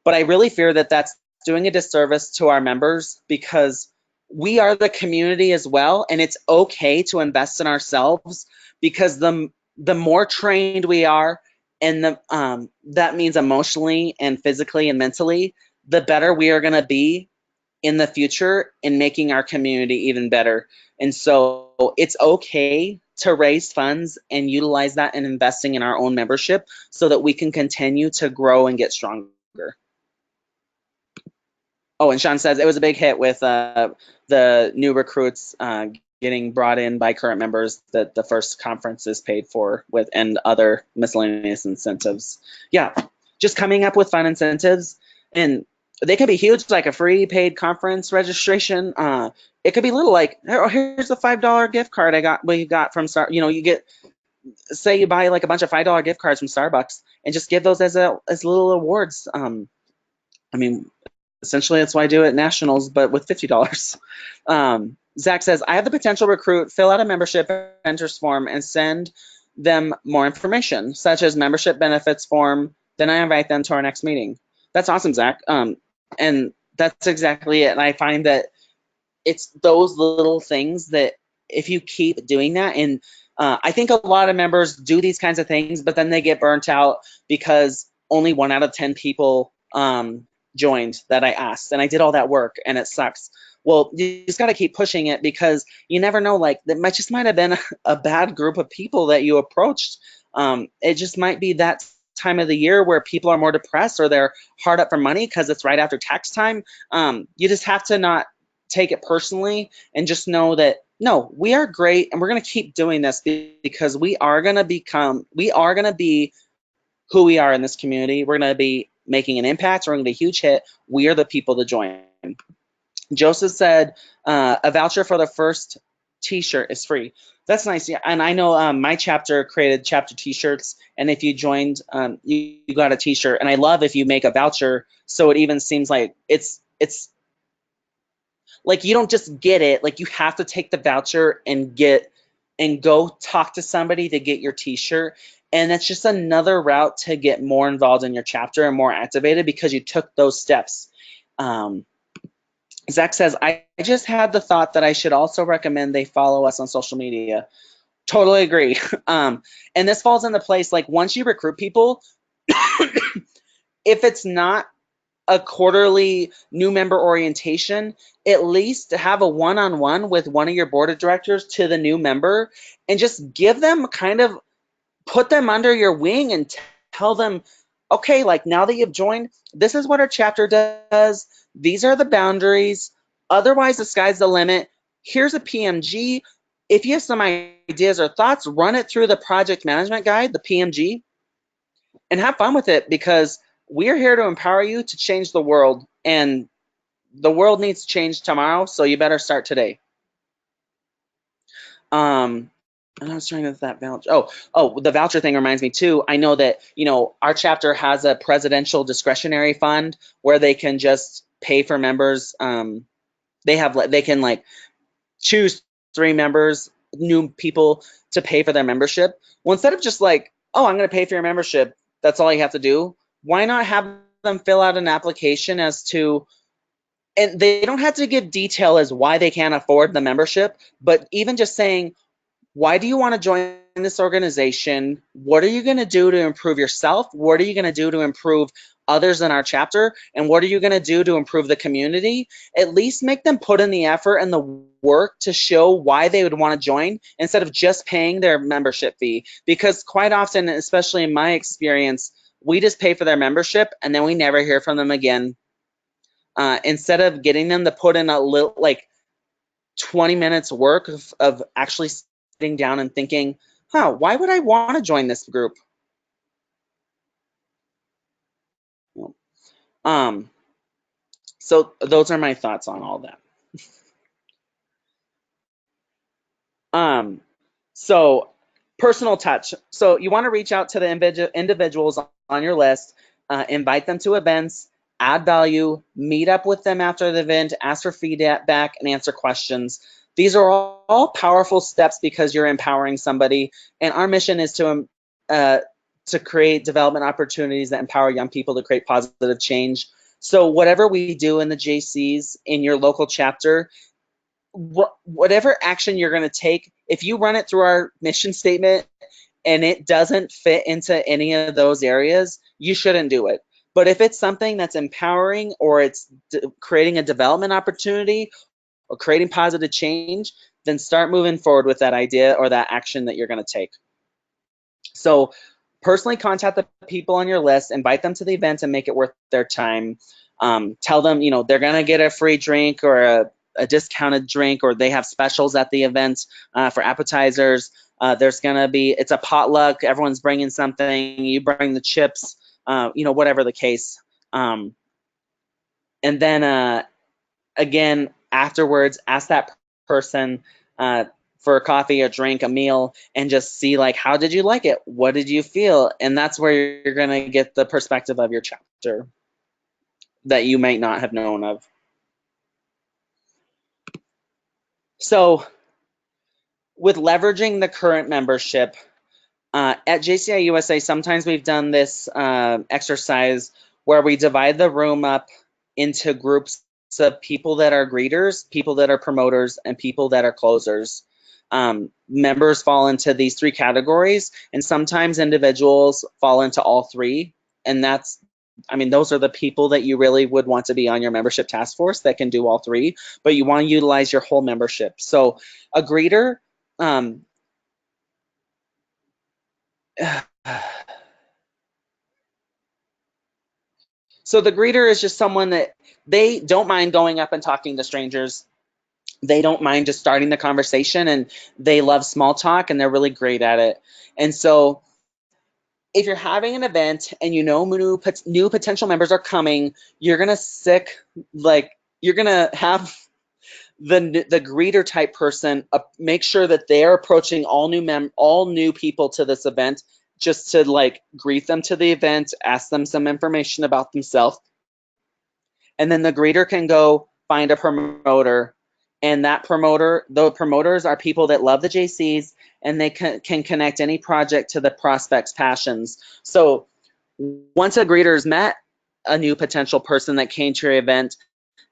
But I really fear that that's doing a disservice to our members because we are the community as well, and it's okay to invest in ourselves because the more trained we are, and that means emotionally and physically and mentally, the better we are going to be in the future in making our community even better. And so it's okay to raise funds and utilize that in investing in our own membership so that we can continue to grow and get stronger. Oh, and Sean says it was a big hit with the new recruits getting brought in by current members that the first conference is paid for with and other miscellaneous incentives. Yeah, just coming up with fun incentives, and they can be huge, like a free paid conference registration. It could be little, like, oh, here's a $5 gift card we got from Star. You get, say you buy like a bunch of $5 gift cards from Starbucks and just give those as little awards. I mean, essentially, that's why I do it at Nationals, but with $50. Zach says, I have the potential recruit fill out a membership enters form and send them more information, such as membership benefits form. Then I invite them to our next meeting. That's awesome, Zach. And that's exactly it. And I find that it's those little things that if you keep doing that, and I think a lot of members do these kinds of things, but then they get burnt out because only 1 out of 10 people joined that I asked, and I did all that work and it sucks. Well, you just got to keep pushing it because you never know, like that might have been a bad group of people that you approached. It just might be that time of the year where people are more depressed or they're hard up for money because it's right after tax time. You just have to not take it personally and just know that no, we are great and we're going to keep doing this because we are going to be who we are in this community. We're going to be making an impact. We're going to be a huge hit. We are the people to join. Joseph said a voucher for the first t-shirt is free. That's nice. Yeah, and I know my chapter created chapter t-shirts, and if you joined, you got a t-shirt. And I love if you make a voucher, so it even seems like it's like you don't just get it, like you have to take the voucher and go talk to somebody to get your t-shirt. And that's just another route to get more involved in your chapter and more activated because you took those steps. Zach says, I just had the thought that I should also recommend they follow us on social media. Totally agree. And this falls into place, like once you recruit people, if it's not a quarterly new member orientation, at least have a one-on-one with one of your board of directors to the new member and just give them put them under your wing and tell them, okay, like now that you've joined, this is what our chapter does. These are the boundaries. Otherwise, the sky's the limit. Here's a PMG. If you have some ideas or thoughts, run it through the project management guide, the PMG, and have fun with it because we're here to empower you to change the world, and the world needs to change tomorrow, so you better start today. And I was trying to that voucher. Oh, the voucher thing reminds me too. I know that, our chapter has a presidential discretionary fund where they can just pay for members. They can like choose 3 members, new people to pay for their membership. Well, instead of just like, oh, I'm going to pay for your membership, that's all you have to do. Why not have them fill out an application and they don't have to give detail as why they can't afford the membership, but even just saying, why do you want to join this organization? What are you going to do to improve yourself? What are you going to do to improve others in our chapter, and what are you going to do to improve the community? At least make them put in the effort and the work to show why they would want to join instead of just paying their membership fee. Because quite often, especially in my experience, we just pay for their membership and then we never hear from them again. Instead of getting them to put in a little, like 20 minutes work of actually sitting down and thinking, why would I want to join this group? So those are my thoughts on all that. So personal touch. So you want to reach out to the individuals on your list, invite them to events, add value, meet up with them after the event, ask for feedback, and answer questions. These are all powerful steps because you're empowering somebody, and our mission is to create development opportunities that empower young people to create positive change. So whatever we do in the JCs in your local chapter, whatever action you're going to take, if you run it through our mission statement and it doesn't fit into any of those areas, you shouldn't do it. But if it's something that's empowering, or it's creating a development opportunity or creating positive change, then start moving forward with that idea or that action that you're going to take. So personally contact the people on your list, invite them to the event and make it worth their time. Tell them, they're going to get a free drink or a discounted drink, or they have specials at the event for appetizers. There's going to be, it's a potluck. Everyone's bringing something. You bring the chips, whatever the case. And then again, afterwards, ask that person for a coffee, a drink, a meal, and just see, like, how did you like it? What did you feel? And that's where you're going to get the perspective of your chapter that you might not have known of. So with leveraging the current membership, at JCI USA, sometimes we've done this exercise where we divide the room up into groups of people that are greeters, people that are promoters, and people that are closers. Members fall into these three categories, and sometimes individuals fall into all three. And those are the people that you really would want to be on your membership task force that can do all three, but you want to utilize your whole membership. So a greeter, so the greeter is just someone that they don't mind going up and talking to strangers. They don't mind just starting the conversation, and they love small talk, and they're really great at it. And so if you're having an event and new potential members are coming, you're going to have the greeter type person make sure that they're approaching all new people to this event, just to greet them to the event, ask them some information about themselves, and then the greeter can go find a promoter, and the promoters are people that love the JCs, and they can connect any project to the prospect's passions. So once a greeter's met a new potential person that came to your event,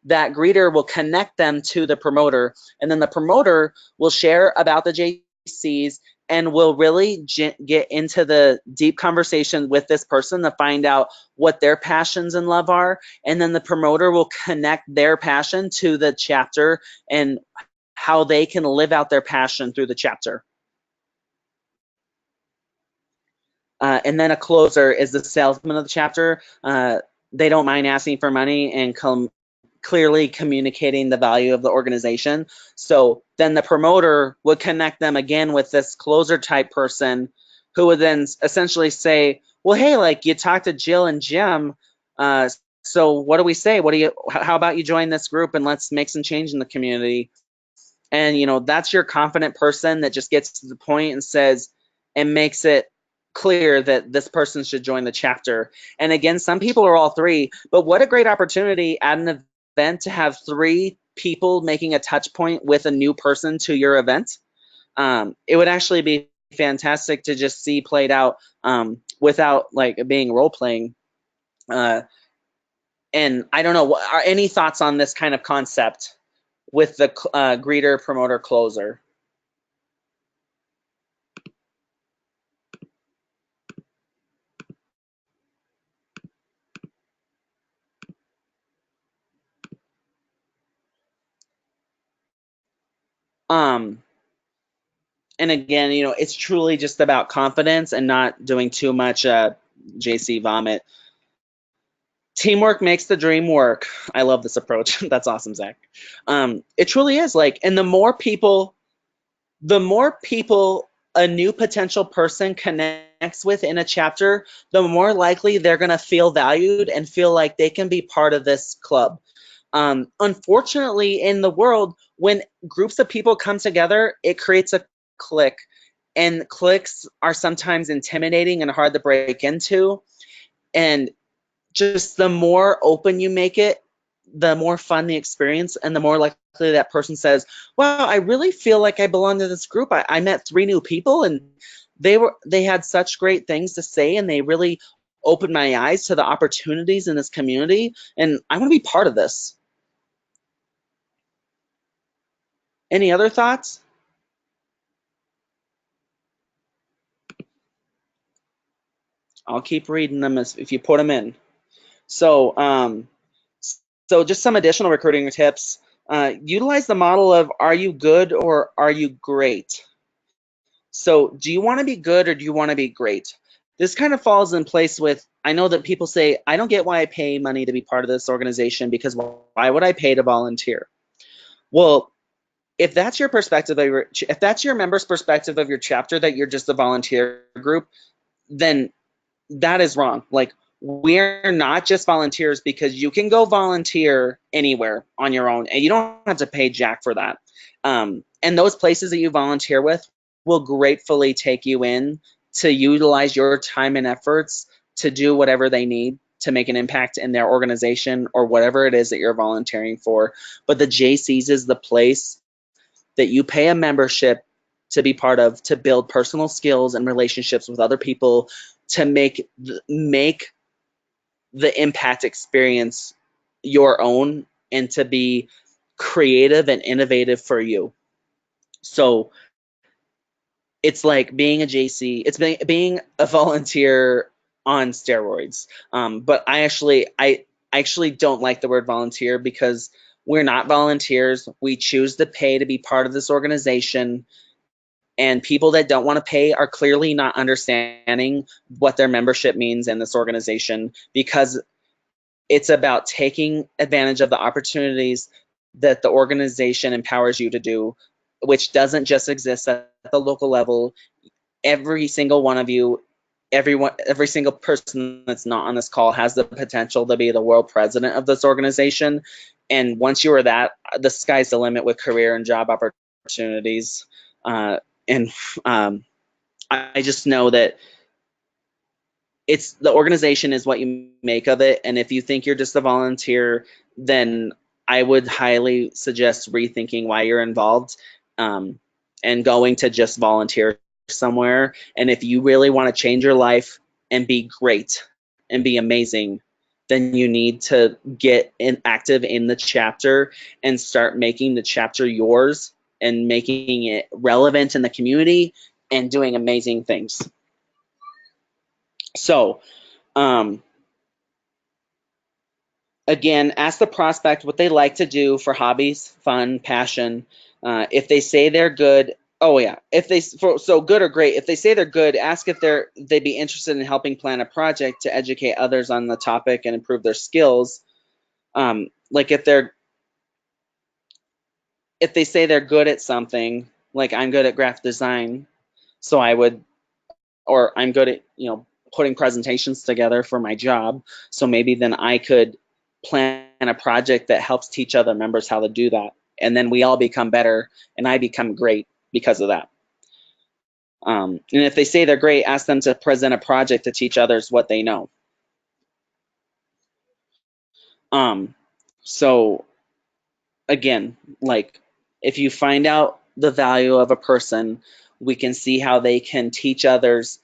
that greeter will connect them to the promoter, and then the promoter will share about the JCs and will really get into the deep conversation with this person to find out what their passions and love are, and then the promoter will connect their passion to the chapter and how they can live out their passion through the chapter. And then a closer is the salesman of the chapter. They don't mind asking for money and clearly communicating the value of the organization. So then the promoter would connect them again with this closer type person, who would then essentially say, well, hey, you talked to Jill and Jim, so what do we say? How about you join this group and let's make some change in the community? And that's your confident person that just gets to the point and says, and makes it clear that this person should join the chapter. And again, some people are all three, but what a great opportunity at an event to have three people making a touch point with a new person to your event. It would actually be fantastic to just see played out without being role playing. And I don't know, are any thoughts on this kind of concept with the greeter, promoter, closer? Um, and again, it's truly just about confidence and not doing too much JC vomit. Teamwork makes the dream work. I love this approach. That's awesome, Zach. It truly is like, and the more people a new potential person connects with in a chapter, the more likely they're going to feel valued and feel like they can be part of this club. Unfortunately, in the world, when groups of people come together, it creates a clique, and cliques are sometimes intimidating and hard to break into. And just the more open you make it, the more fun the experience, and the more likely that person says, wow, I really feel like I belong to this group. I met 3 new people, and they had such great things to say, and they really opened my eyes to the opportunities in this community, and I want to be part of this. Any other thoughts? I'll keep reading them if you put them in. So, so just some additional recruiting tips. Utilize the model of, are you good or are you great? So do you want to be good or do you want to be great? This kind of falls in place with, I know that people say, I don't get why I pay money to be part of this organization, because why would I pay to volunteer? Well, if that's your perspective if that's your members' perspective of your chapter, that you're just a volunteer group, then that is wrong. Like, we're not just volunteers, because you can go volunteer anywhere on your own and you don't have to pay jack for that. And those places that you volunteer with will gratefully take you in to utilize your time and efforts to do whatever they need to make an impact in their organization or whatever it is that you're volunteering for. But the JCs is the place that you pay a membership to be part of, to build personal skills and relationships with other people, to make the impact experience your own, and to be creative and innovative for you. So it's like being a JC, it's being a volunteer on steroids. But I actually don't like the word volunteer, because we're not volunteers. We choose to pay to be part of this organization, and people that don't want to pay are clearly not understanding what their membership means in this organization, because it's about taking advantage of the opportunities that the organization empowers you to do, which doesn't just exist at the local level. Every single one of you, every single person that's not on this call has the potential to be the world president of this organization. And once you are that, the sky's the limit with career and job opportunities. And I just know that it's the organization is what you make of it. And if you think you're just a volunteer, then I would highly suggest rethinking why you're involved, and going to just volunteer somewhere. And if you really want to change your life and be great and be amazing, then you need to get active in the chapter and start making the chapter yours and making it relevant in the community and doing amazing things. So, um, again, ask the prospect what they like to do for hobbies, fun, passion. If they say they're good, oh yeah, so good or great. If they say they're good, ask if they'd be interested in helping plan a project to educate others on the topic and improve their skills. Like if they say they're good at something, like I'm good at graphic design, so or I'm good at putting presentations together for my job, so maybe then I could plan a project that helps teach other members how to do that, and then we all become better and I become great because of that. And if they say they're great, ask them to present a project to teach others what they know. So again, like, if you find out the value of a person, we can see how they can teach others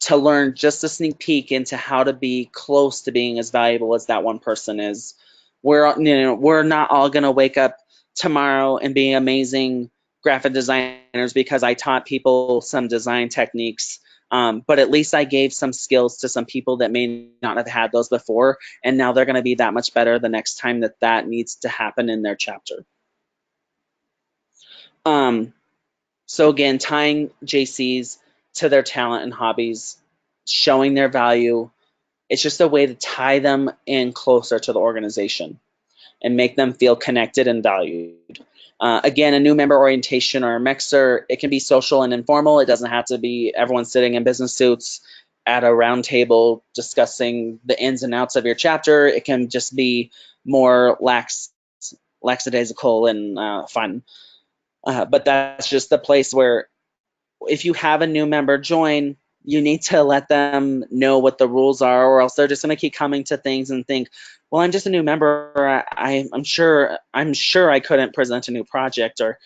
to learn just a sneak peek into how to be close to being as valuable as that one person is. We're not all going to wake up tomorrow and be amazing graphic designers because I taught people some design techniques. But at least I gave some skills to some people that may not have had those before, and now they're going to be that much better the next time that needs to happen in their chapter. Um, so again, tying JCs to their talent and hobbies, showing their value, it's just a way to tie them in closer to the organization and make them feel connected and valued. Again, a new member orientation or a mixer, it can be social and informal. It doesn't have to be everyone sitting in business suits at a round table discussing the ins and outs of your chapter. It can just be more lackadaisical and fun. But that's just the place where if you have a new member join, you need to let them know what the rules are, or else they're just going to keep coming to things and think, well, I'm just a new member. I'm sure I couldn't present a new project, or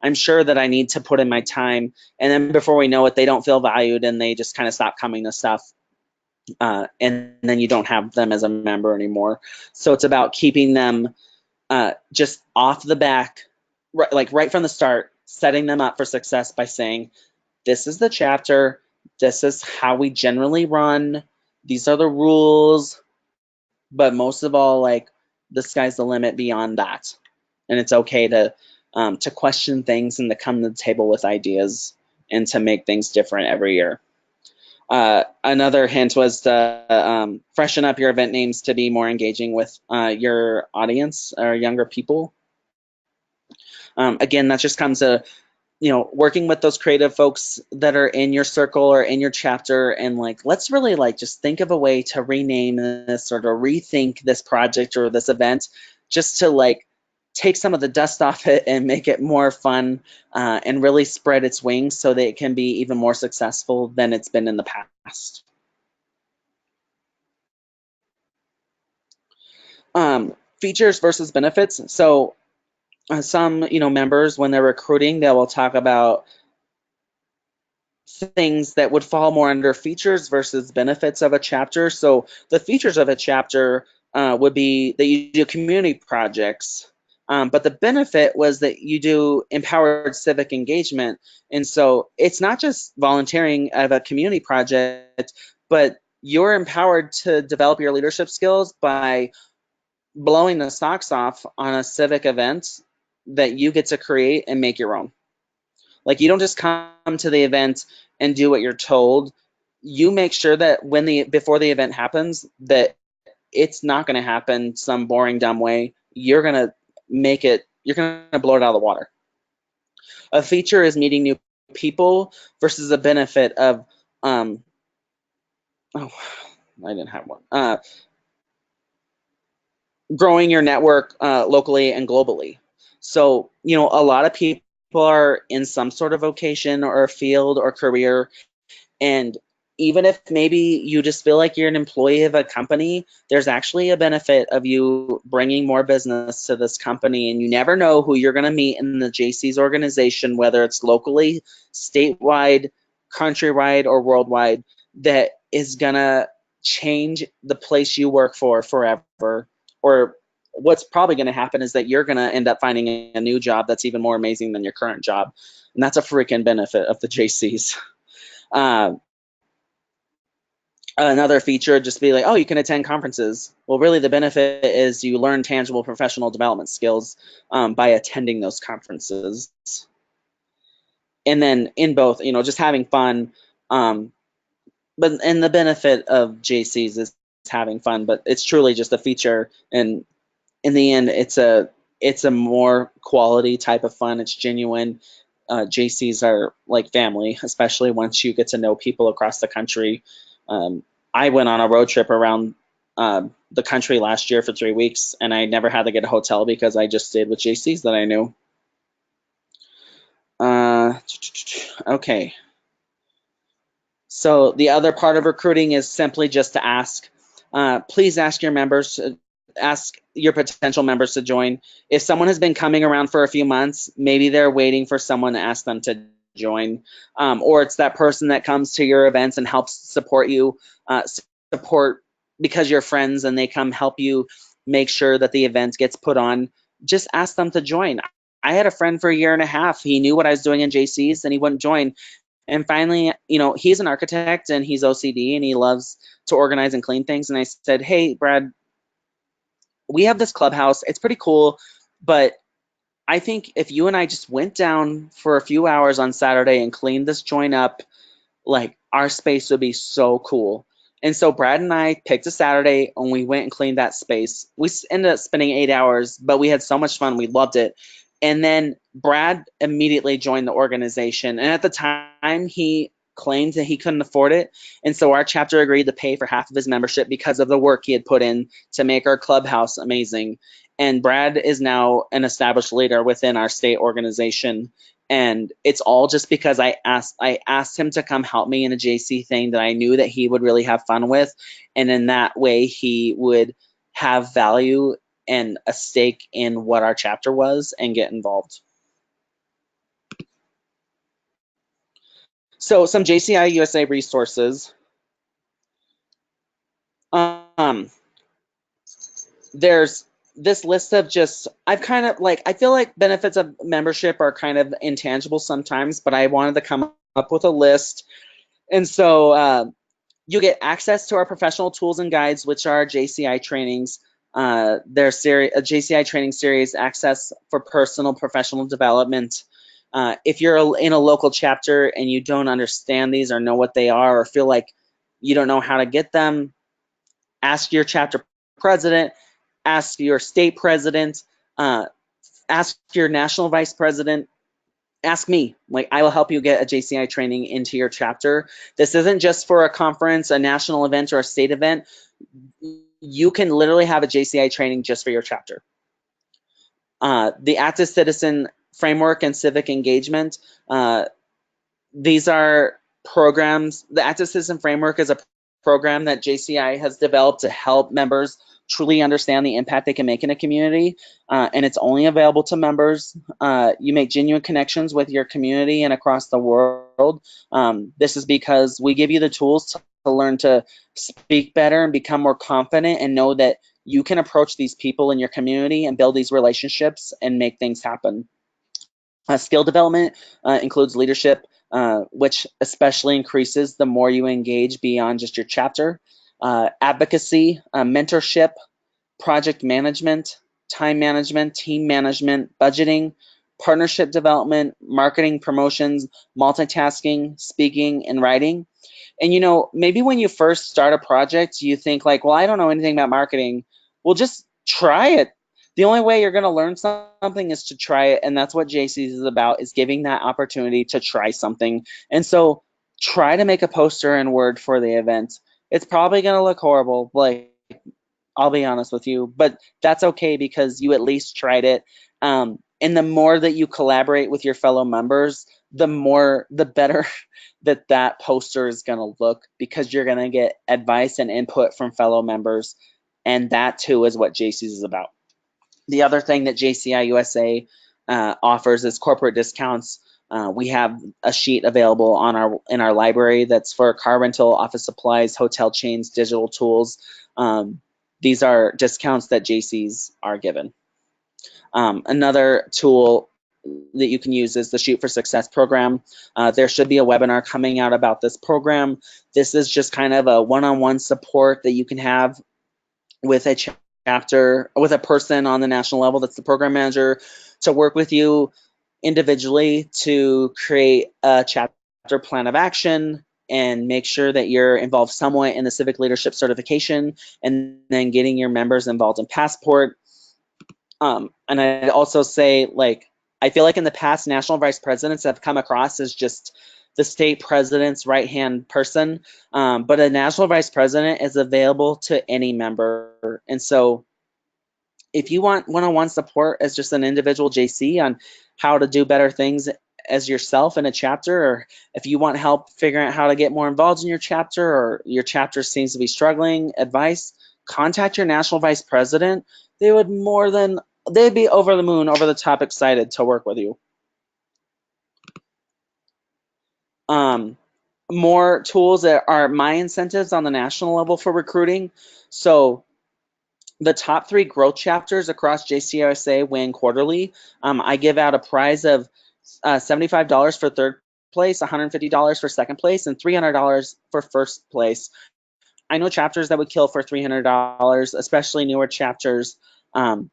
I'm sure that I need to put in my time. And then before we know it, they don't feel valued and they just kind of stop coming to stuff. And then you don't have them as a member anymore. So it's about keeping them just off the back, like right from the start, setting them up for success by saying, this is the chapter, this is how we generally run, these are the rules, but most of all, like, the sky's the limit beyond that. And it's okay to question things and to come to the table with ideas and to make things different every year. Another hint was to freshen up your event names to be more engaging with your audience or younger people. Again, that just comes to working with those creative folks that are in your circle or in your chapter, and like, let's really like just think of a way to rename this or to rethink this project or this event, just to like take some of the dust off it and make it more fun, and really spread its wings so that it can be even more successful than it's been in the past. Features versus benefits. So some members, when they're recruiting, they will talk about things that would fall more under features versus benefits of a chapter. So the features of a chapter would be that you do community projects, but the benefit was that you do empowered civic engagement. And so it's not just volunteering of a community project, but you're empowered to develop your leadership skills by blowing the socks off on a civic event that you get to create and make your own. Like, you don't just come to the event and do what you're told. You make sure that before the event happens, that it's not going to happen some boring, dumb way. You're going to you're going to blow it out of the water. A feature is meeting new people versus a benefit of, oh, I didn't have one. Growing your network locally and globally. So, a lot of people are in some sort of vocation or field or career. And even if maybe you just feel like you're an employee of a company, there's actually a benefit of you bringing more business to this company. And you never know who you're going to meet in the JC's organization, whether it's locally, statewide, countrywide, or worldwide, that is going to change the place you work for forever. Or what's probably going to happen is that you're going to end up finding a new job that's even more amazing than your current job. And that's a freaking benefit of the JCs. Uh, Another feature just be like, oh, you can attend conferences. Well, really, the benefit is you learn tangible professional development skills by attending those conferences. And then in both, just having fun. And the benefit of JCs is having fun, but it's truly just a feature. And in the end, it's a more quality type of fun. It's genuine. JCs are like family, especially once you get to know people across the country. I went on a road trip around the country last year for 3 weeks, and I never had to get a hotel because I just stayed with JCs that I knew. Okay. So the other part of recruiting is simply just to ask. Please ask your potential members to join. If someone has been coming around for a few months, maybe they're waiting for someone to ask them to join, or it's that person that comes to your events and helps support you, support because you're friends, and they come help you make sure that the event gets put on. Just ask them to join. I had a friend for a year and a half. He knew what I was doing in JCs and he wouldn't join. And finally, he's an architect and he's OCD and he loves to organize and clean things. And I said, hey, Brad, we have this clubhouse. It's pretty cool, but I think if you and I just went down for a few hours on Saturday and cleaned this joint up, like our space would be so cool. And so Brad and I picked a Saturday and we went and cleaned that space. We ended up spending 8 hours, but we had so much fun. We loved it. And then Brad immediately joined the organization. And at the time, he claimed that he couldn't afford it. And so our chapter agreed to pay for half of his membership because of the work he had put in to make our clubhouse amazing. And Brad is now an established leader within our state organization, and it's all just because I asked him to come help me in a JC thing that I knew that he would really have fun with, and in that way he would have value and a stake in what our chapter was and get involved. So some JCI USA resources. Um, there's this list of just, I've kind of like, I feel like benefits of membership are kind of intangible sometimes, but I wanted to come up with a list. And so you get access to our professional tools and guides, which are JCI trainings. Their a JCI training series, access for personal professional development. If you're in a local chapter and you don't understand these or know what they are or feel like you don't know how to get them, ask your chapter president, ask your state president, uh, ask your national vice president, ask me. Like, I will help you get a JCI training into your chapter. This isn't just for a conference, a national event, or a state event. You can literally have a JCI training just for your chapter. The active citizen framework and civic engagement. These are programs. The active citizen framework is a program that JCI has developed to help members truly understand the impact they can make in a community, and it's only available to members. You make genuine connections with your community and across the world. This is because we give you the tools to learn to speak better and become more confident and know that you can approach these people in your community and build these relationships and make things happen. Skill development includes leadership, which especially increases the more you engage beyond just your chapter. Advocacy, mentorship, project management, time management, team management, budgeting, partnership development, marketing, promotions, multitasking, speaking, and writing. And maybe when you first start a project, you think like, well, I don't know anything about marketing. Well, just try it. The only way you're going to learn something is to try it, and that's what JCs is about, is giving that opportunity to try something. And so try to make a poster in Word for the event. It's probably going to look horrible, like, I'll be honest with you, but that's okay because you at least tried it. And the more that you collaborate with your fellow members, the better that poster is going to look, because you're going to get advice and input from fellow members. And that too is what JCs is about. The other thing that JCI USA offers is corporate discounts. We have a sheet available in our library that's for car rental, office supplies, hotel chains, digital tools. These are discounts that JCs are given. Another tool that you can use is the Shoot for Success program. There should be a webinar coming out about this program. This is just kind of a one-on-one support that you can have with a chapter, with a person on the national level that's the program manager, to work with you individually to create a chapter plan of action and make sure that you're involved somewhat in the civic leadership certification, and then getting your members involved in Passport. And I'd also say, like, I feel like in the past, national vice presidents have come across as just the state president's right-hand person, but a national vice president is available to any member. And so if you want one-on-one support as just an individual JC on how to do better things as yourself in a chapter, or if you want help figuring out how to get more involved in your chapter, or your chapter seems to be struggling, advice, contact your national vice president. They'd be over the moon, over the top excited to work with you. More tools that are my incentives on the national level for recruiting. So the top 3 growth chapters across JCRSA win quarterly. I give out a prize of $75 for third place, $150 for second place, and $300 for first place. I know chapters that would kill for $300, especially newer chapters.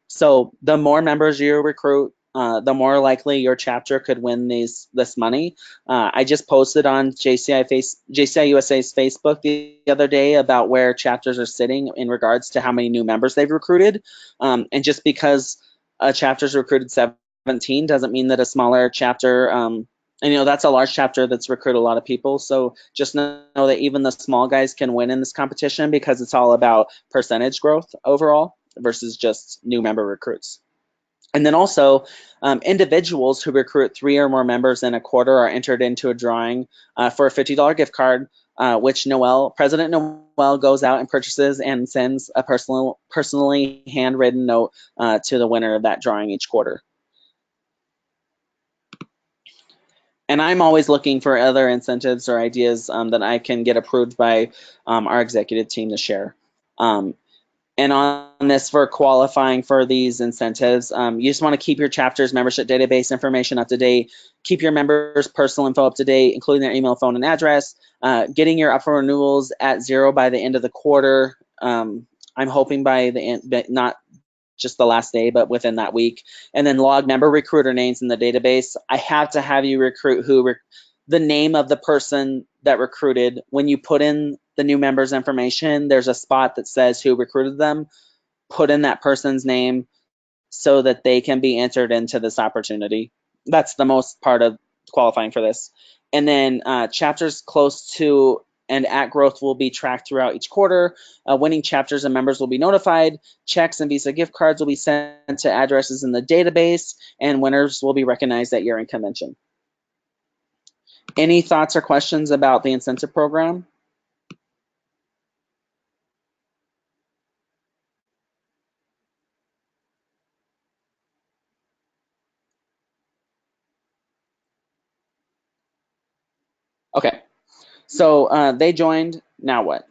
So the more members you recruit, the more likely your chapter could win this money. I just posted on JCI USA's Facebook the other day about where chapters are sitting in regards to how many new members they've recruited. And just because a chapter's recruited 17 doesn't mean that a smaller chapter, and that's a large chapter that's recruited a lot of people. So just know that even the small guys can win in this competition because it's all about percentage growth overall versus just new member recruits. And then also, individuals who recruit 3 or more members in a quarter are entered into a drawing for a $50 gift card, which President Noel goes out and purchases and sends a personally handwritten note to the winner of that drawing each quarter. And I'm always looking for other incentives or ideas that I can get approved by our executive team to share. And on this, for qualifying for these incentives, you just want to keep your chapter's membership database information up to date, keep your members' personal info up to date, including their email, phone, and address, getting your upper renewals at 0 by the end of the quarter. I'm hoping by the end, but not just the last day, but within that week. And then log member recruiter names in the database. I have to have you recruit the name of the person that recruited. When you put in the new members information, there's a spot that says who recruited them. Put in that person's name so that they can be entered into this opportunity. That's the most part of qualifying for this. And then chapters close to and at growth will be tracked throughout each quarter. Winning chapters and members will be notified. Checks and Visa gift cards will be sent to addresses in the database, and winners will be recognized at year-end convention. Any thoughts or questions about the incentive program? Okay, so they joined. Now what?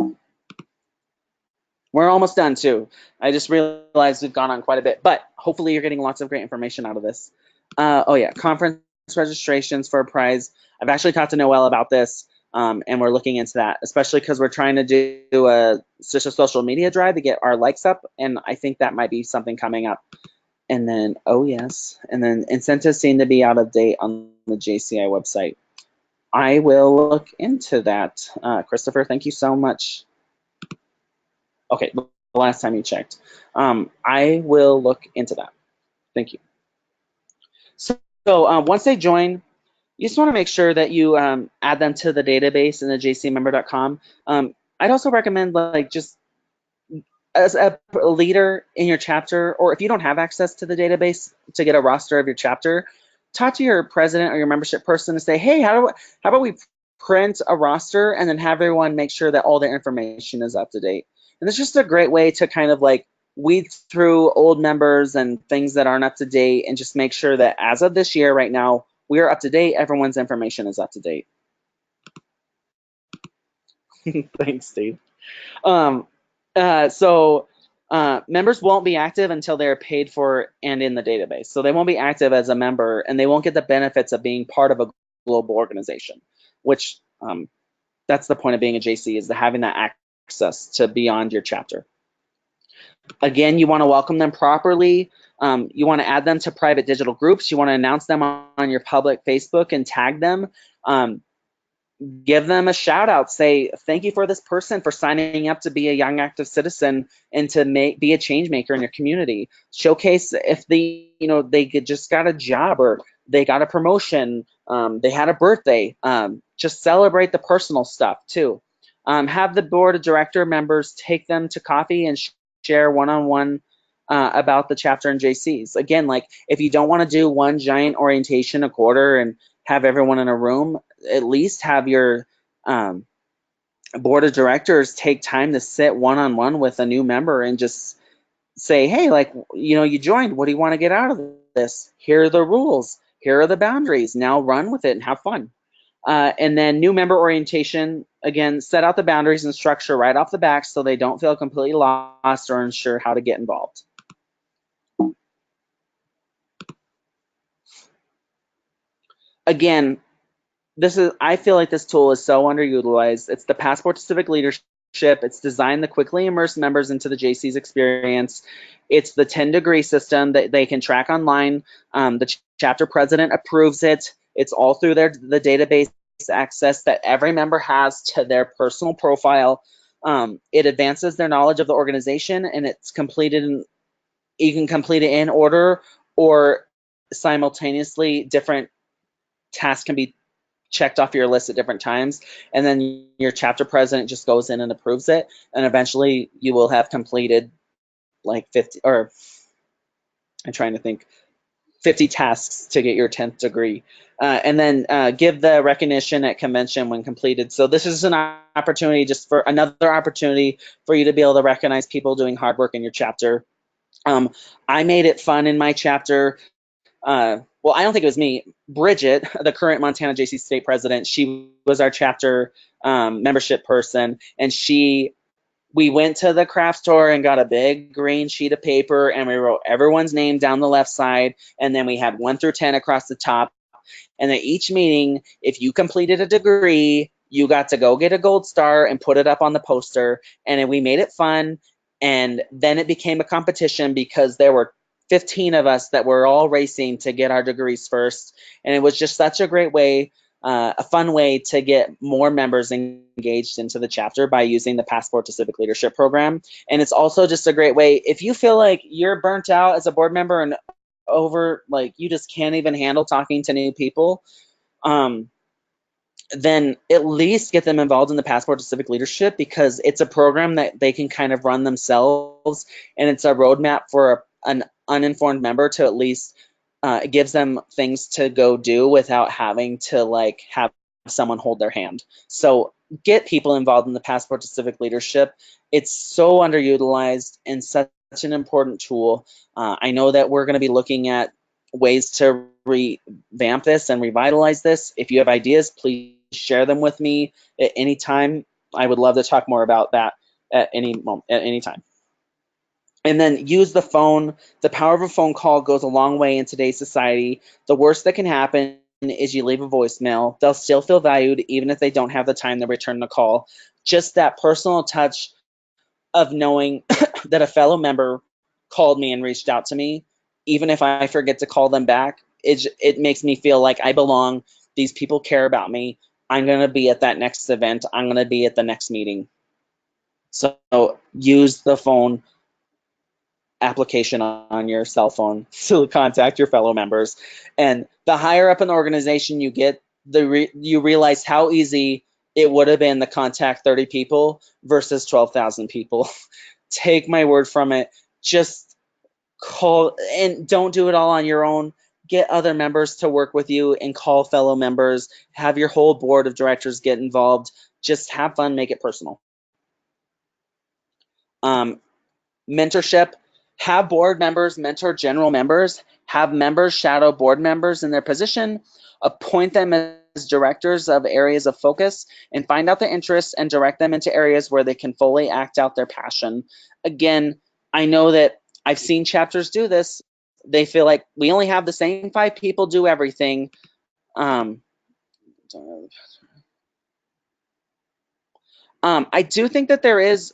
We're almost done too. I just realized we've gone on quite a bit, but hopefully you're getting lots of great information out of this. Oh yeah, conference registrations for a prize. I've actually talked to Noel about this, and we're looking into that, especially because we're trying to do a social media drive to get our likes up, and I think that might be something coming up. And then, oh yes, and then incentives seem to be out of date on the JCI website. I will look into that. Christopher, thank you so much. Okay, the last time you checked. I will look into that. Thank you. So once they join, you just want to make sure that you add them to the database in the jcmember.com. I'd also recommend just as a leader in your chapter, or if you don't have access to the database to get a roster of your chapter, talk to your president or your membership person and say, hey, how about we print a roster and then have everyone make sure that all their information is up to date. And it's just a great way to kind of weed through old members and things that aren't up to date and just make sure that as of this year right now, we are up to date. Everyone's information is up to date. Thanks, Steve. Um, so members won't be active until they're paid for and in the database. So they won't be active as a member and they won't get the benefits of being part of a global organization, which that's the point of being a JC, is having that access to beyond your chapter. Again, you want to welcome them properly. You want to add them to private digital groups. You want to announce them on your public Facebook and tag them. Give them a shout out. Say, thank you for this person for signing up to be a young active citizen and to be a change maker in your community. Showcase if they just got a job or they got a promotion, they had a birthday. Just celebrate the personal stuff too. Have the board of director members take them to coffee and share one-on-one about the chapter and JCs. Again, if you don't want to do one giant orientation a quarter and have everyone in a room, at least have your board of directors take time to sit one-on-one with a new member and just say, hey, you joined. What do you want to get out of this? Here are the rules. Here are the boundaries. Now run with it and have fun. And then new member orientation, again, set out the boundaries and structure right off the back so they don't feel completely lost or unsure how to get involved. Again, I feel like this tool is so underutilized. It's the Passport to Civic Leadership It's designed to quickly immerse members into the JC's experience. It's the 10-degree system that they can track online. The chapter president approves it. It's all through the database access that every member has to their personal profile. It advances their knowledge of the organization, and it's completed. You can complete it in order, or simultaneously different tasks can be checked off your list at different times, and then your chapter president just goes in and approves it, and eventually you will have completed like 50, or I'm trying to think, 50 tasks to get your 10th degree, and then give the recognition at convention when completed. So this is an opportunity, just for another opportunity for you to be able to recognize people doing hard work in your chapter. I made it fun in my chapter. Well, I don't think it was me. Bridget, the current Montana JC state president, she was our chapter membership person, and we went to the craft store and got a big green sheet of paper, and we wrote everyone's name down the left side, and then we had 1 through 10 across the top. And at each meeting, if you completed a degree, you got to go get a gold star and put it up on the poster. And we made it fun. And then it became a competition because there were 15 of us that were all racing to get our degrees first. And it was just such a great way, a fun way to get more members engaged into the chapter by using the Passport to Civic Leadership program. And it's also just a great way, if you feel like you're burnt out as a board member and over, like, you just can't even handle talking to new people, then at least get them involved in the Passport to Civic Leadership, because it's a program that they can kind of run themselves, and it's a roadmap for an uninformed member to at least it gives them things to go do without having to like have someone hold their hand. So get people involved in the Passport to Civic Leadership. It's so underutilized and such an important tool. I know that we're going to be looking at ways to revamp this and revitalize this. If you have ideas, please share them with me at any time. I would love to talk more about that at any moment, at any time. And then use the phone. The power of a phone call goes a long way in today's society. The worst that can happen is you leave a voicemail. They'll still feel valued even if they don't have the time to return the call. Just that personal touch of knowing that a fellow member called me and reached out to me, even if I forget to call them back, it makes me feel like I belong. These people care about me. I'm going to be at that next event. I'm going to be at the next meeting. So use the phone application on your cell phone to contact your fellow members. And the higher up in the organization you get, you realize how easy it would have been to contact 30 people versus 12,000 people. Take my word from it. Just call, and don't do it all on your own. Get other members to work with you and call fellow members. Have your whole board of directors get involved. Just have fun, make it personal. Mentorship. Have board members mentor general members. Have members shadow board members in their position. Appoint them as directors of areas of focus, and find out their interests and direct them into areas where they can fully act out their passion. Again, I know that I've seen chapters do this. They feel like we only have the same 5 people do everything. I do think that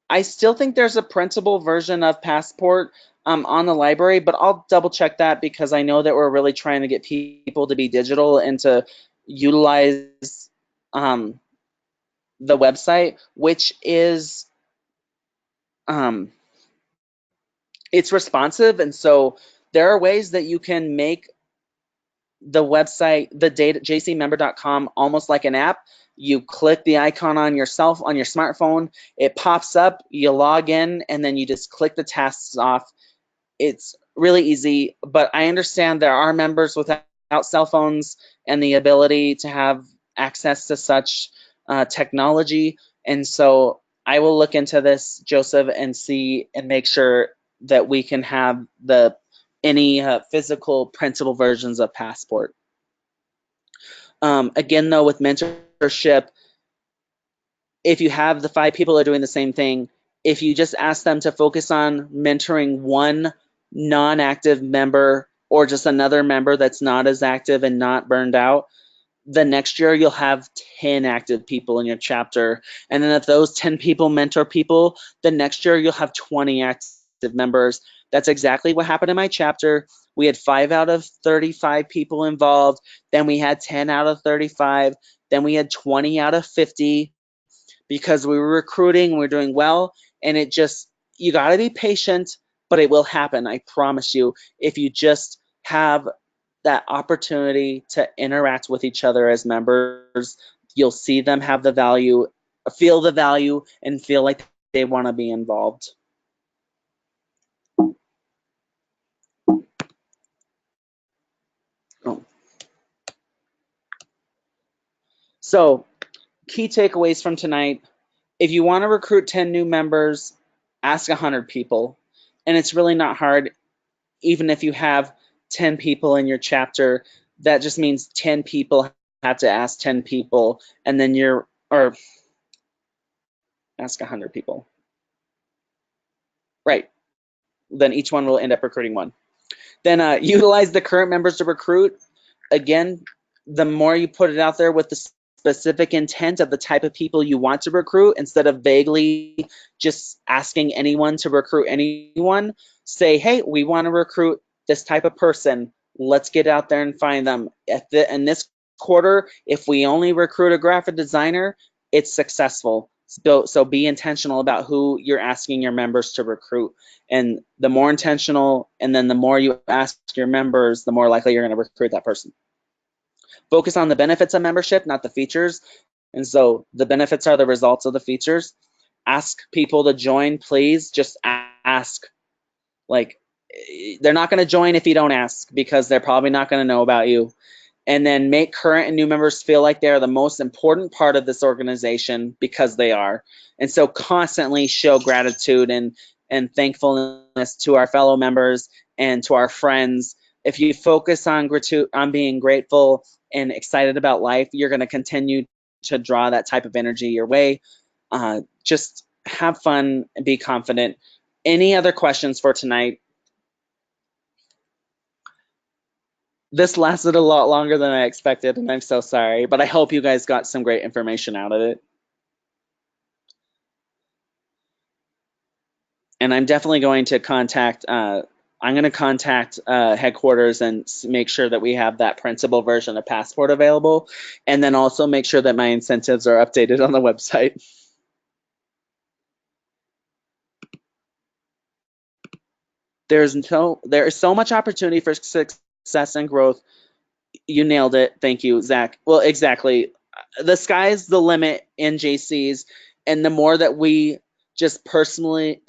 I still think there's a printable version of Passport on the library, but I'll double check that, because I know that we're really trying to get people to be digital and to utilize the website, which is it's responsive, and so there are ways that you can make the website, the data, jcmember.com, almost like an app. You click the icon on your smartphone, it pops up, you log in, and then you just click the tasks off. It's really easy, but I understand there are members without cell phones and the ability to have access to such technology. And so I will look into this, Joseph, and see and make sure that we can have any physical printable versions of Passport. Again, though, with mentorship, if you have the 5 people that are doing the same thing, if you just ask them to focus on mentoring one non-active member, or just another member that's not as active and not burned out, the next year you'll have 10 active people in your chapter. And then if those 10 people mentor people, the next year you'll have 20 active members. That's exactly what happened in my chapter. We had 5 out of 35 people involved. Then we had 10 out of 35. Then we had 20 out of 50 because we were recruiting, we were doing well. And it just, you got to be patient, but it will happen. I promise you, if you just have that opportunity to interact with each other as members, you'll see them have the value, feel the value, and feel like they want to be involved. So, key takeaways from tonight. If you want to recruit 10 new members, ask 100 people. And it's really not hard, even if you have 10 people in your chapter. That just means 10 people have to ask 10 people, and then or ask 100 people. Right. Then each one will end up recruiting one. Then utilize the current members to recruit. Again, the more you put it out there with the specific intent of the type of people you want to recruit, instead of vaguely just asking anyone to recruit anyone, say, hey, we want to recruit this type of person. Let's get out there and find them. In this quarter, if we only recruit a graphic designer, it's successful. So be intentional about who you're asking your members to recruit. And the more intentional, and then the more you ask your members, the more likely you're going to recruit that person. Focus on the benefits of membership, not the features. And so the benefits are the results of the features. Ask people to join, please. Just ask. Like, they're not going to join if you don't ask, because they're probably not going to know about you. And then make current and new members feel like they are the most important part of this organization, because they are. And so constantly show gratitude and thankfulness to our fellow members and to our friends. If you focus on being grateful and excited about life, you're going to continue to draw that type of energy your way. Just have fun and be confident. Any other questions for tonight? This lasted a lot longer than I expected, and I'm so sorry, but I hope you guys got some great information out of it. And I'm definitely going to contact headquarters and make sure that we have that printable version of Passport available, and then also make sure that my incentives are updated on the website. There is so much opportunity for success and growth. You nailed it. Thank you, Zach. Well, exactly. The sky's the limit in JCs, and the more that we just personally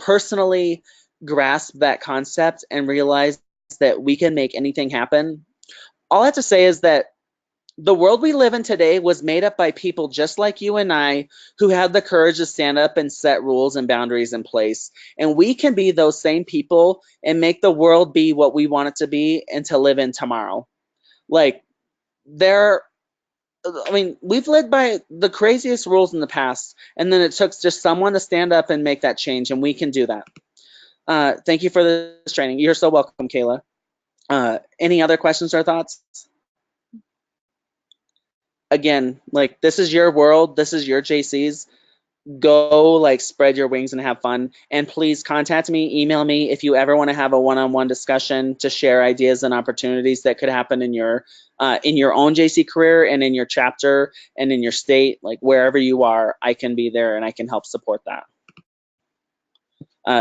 grasp that concept and realize that we can make anything happen. All I have to say is that the world we live in today was made up by people just like you and I, who had the courage to stand up and set rules and boundaries in place. And we can be those same people and make the world be what we want it to be and to live in tomorrow. Like, we've lived by the craziest rules in the past, and then it took just someone to stand up and make that change, and we can do that. Thank you for this training. You're so welcome, Kayla. Any other questions or thoughts? Again, like, this is your world. This is your JCs. Go, like, spread your wings and have fun. And please contact me, email me if you ever want to have a one-on-one discussion to share ideas and opportunities that could happen in your own JC career and in your chapter and in your state. Like, wherever you are, I can be there and I can help support that.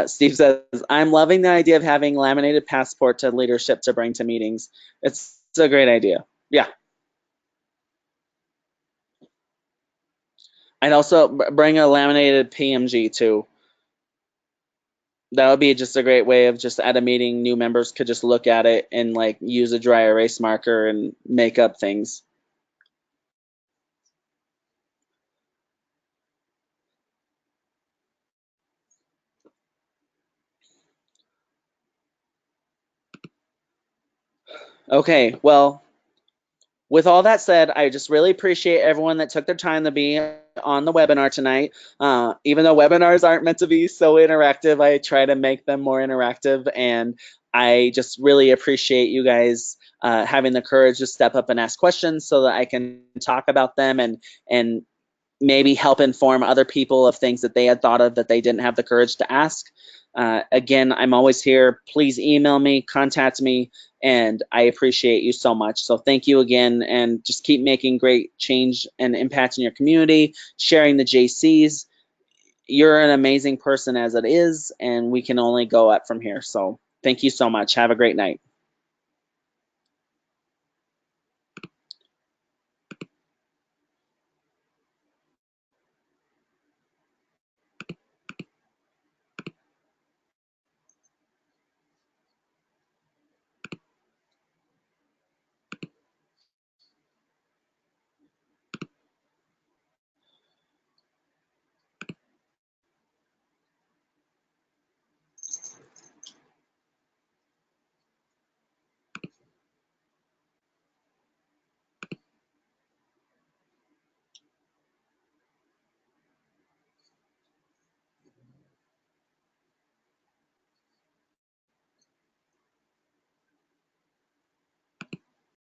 Steve says, I'm loving the idea of having laminated passport to leadership to bring to meetings. It's a great idea. Yeah. I'd also bring a laminated PMG too. That would be just a great way of, just at a meeting, new members could just look at it and, like, use a dry erase marker and make up things. Okay, well, With all that said, I just really appreciate everyone that took their time to be on the webinar tonight. Even though webinars aren't meant to be so interactive, I try to make them more interactive. And I just really appreciate you guys having the courage to step up and ask questions so that I can talk about them and maybe help inform other people of things that they had thought of that they didn't have the courage to ask. Again, I'm always here. Please email me, contact me, and I appreciate you so much. So thank you again, and just keep making great change and impact in your community, sharing the JCs. You're an amazing person as it is, and we can only go up from here. So thank you so much. Have a great night.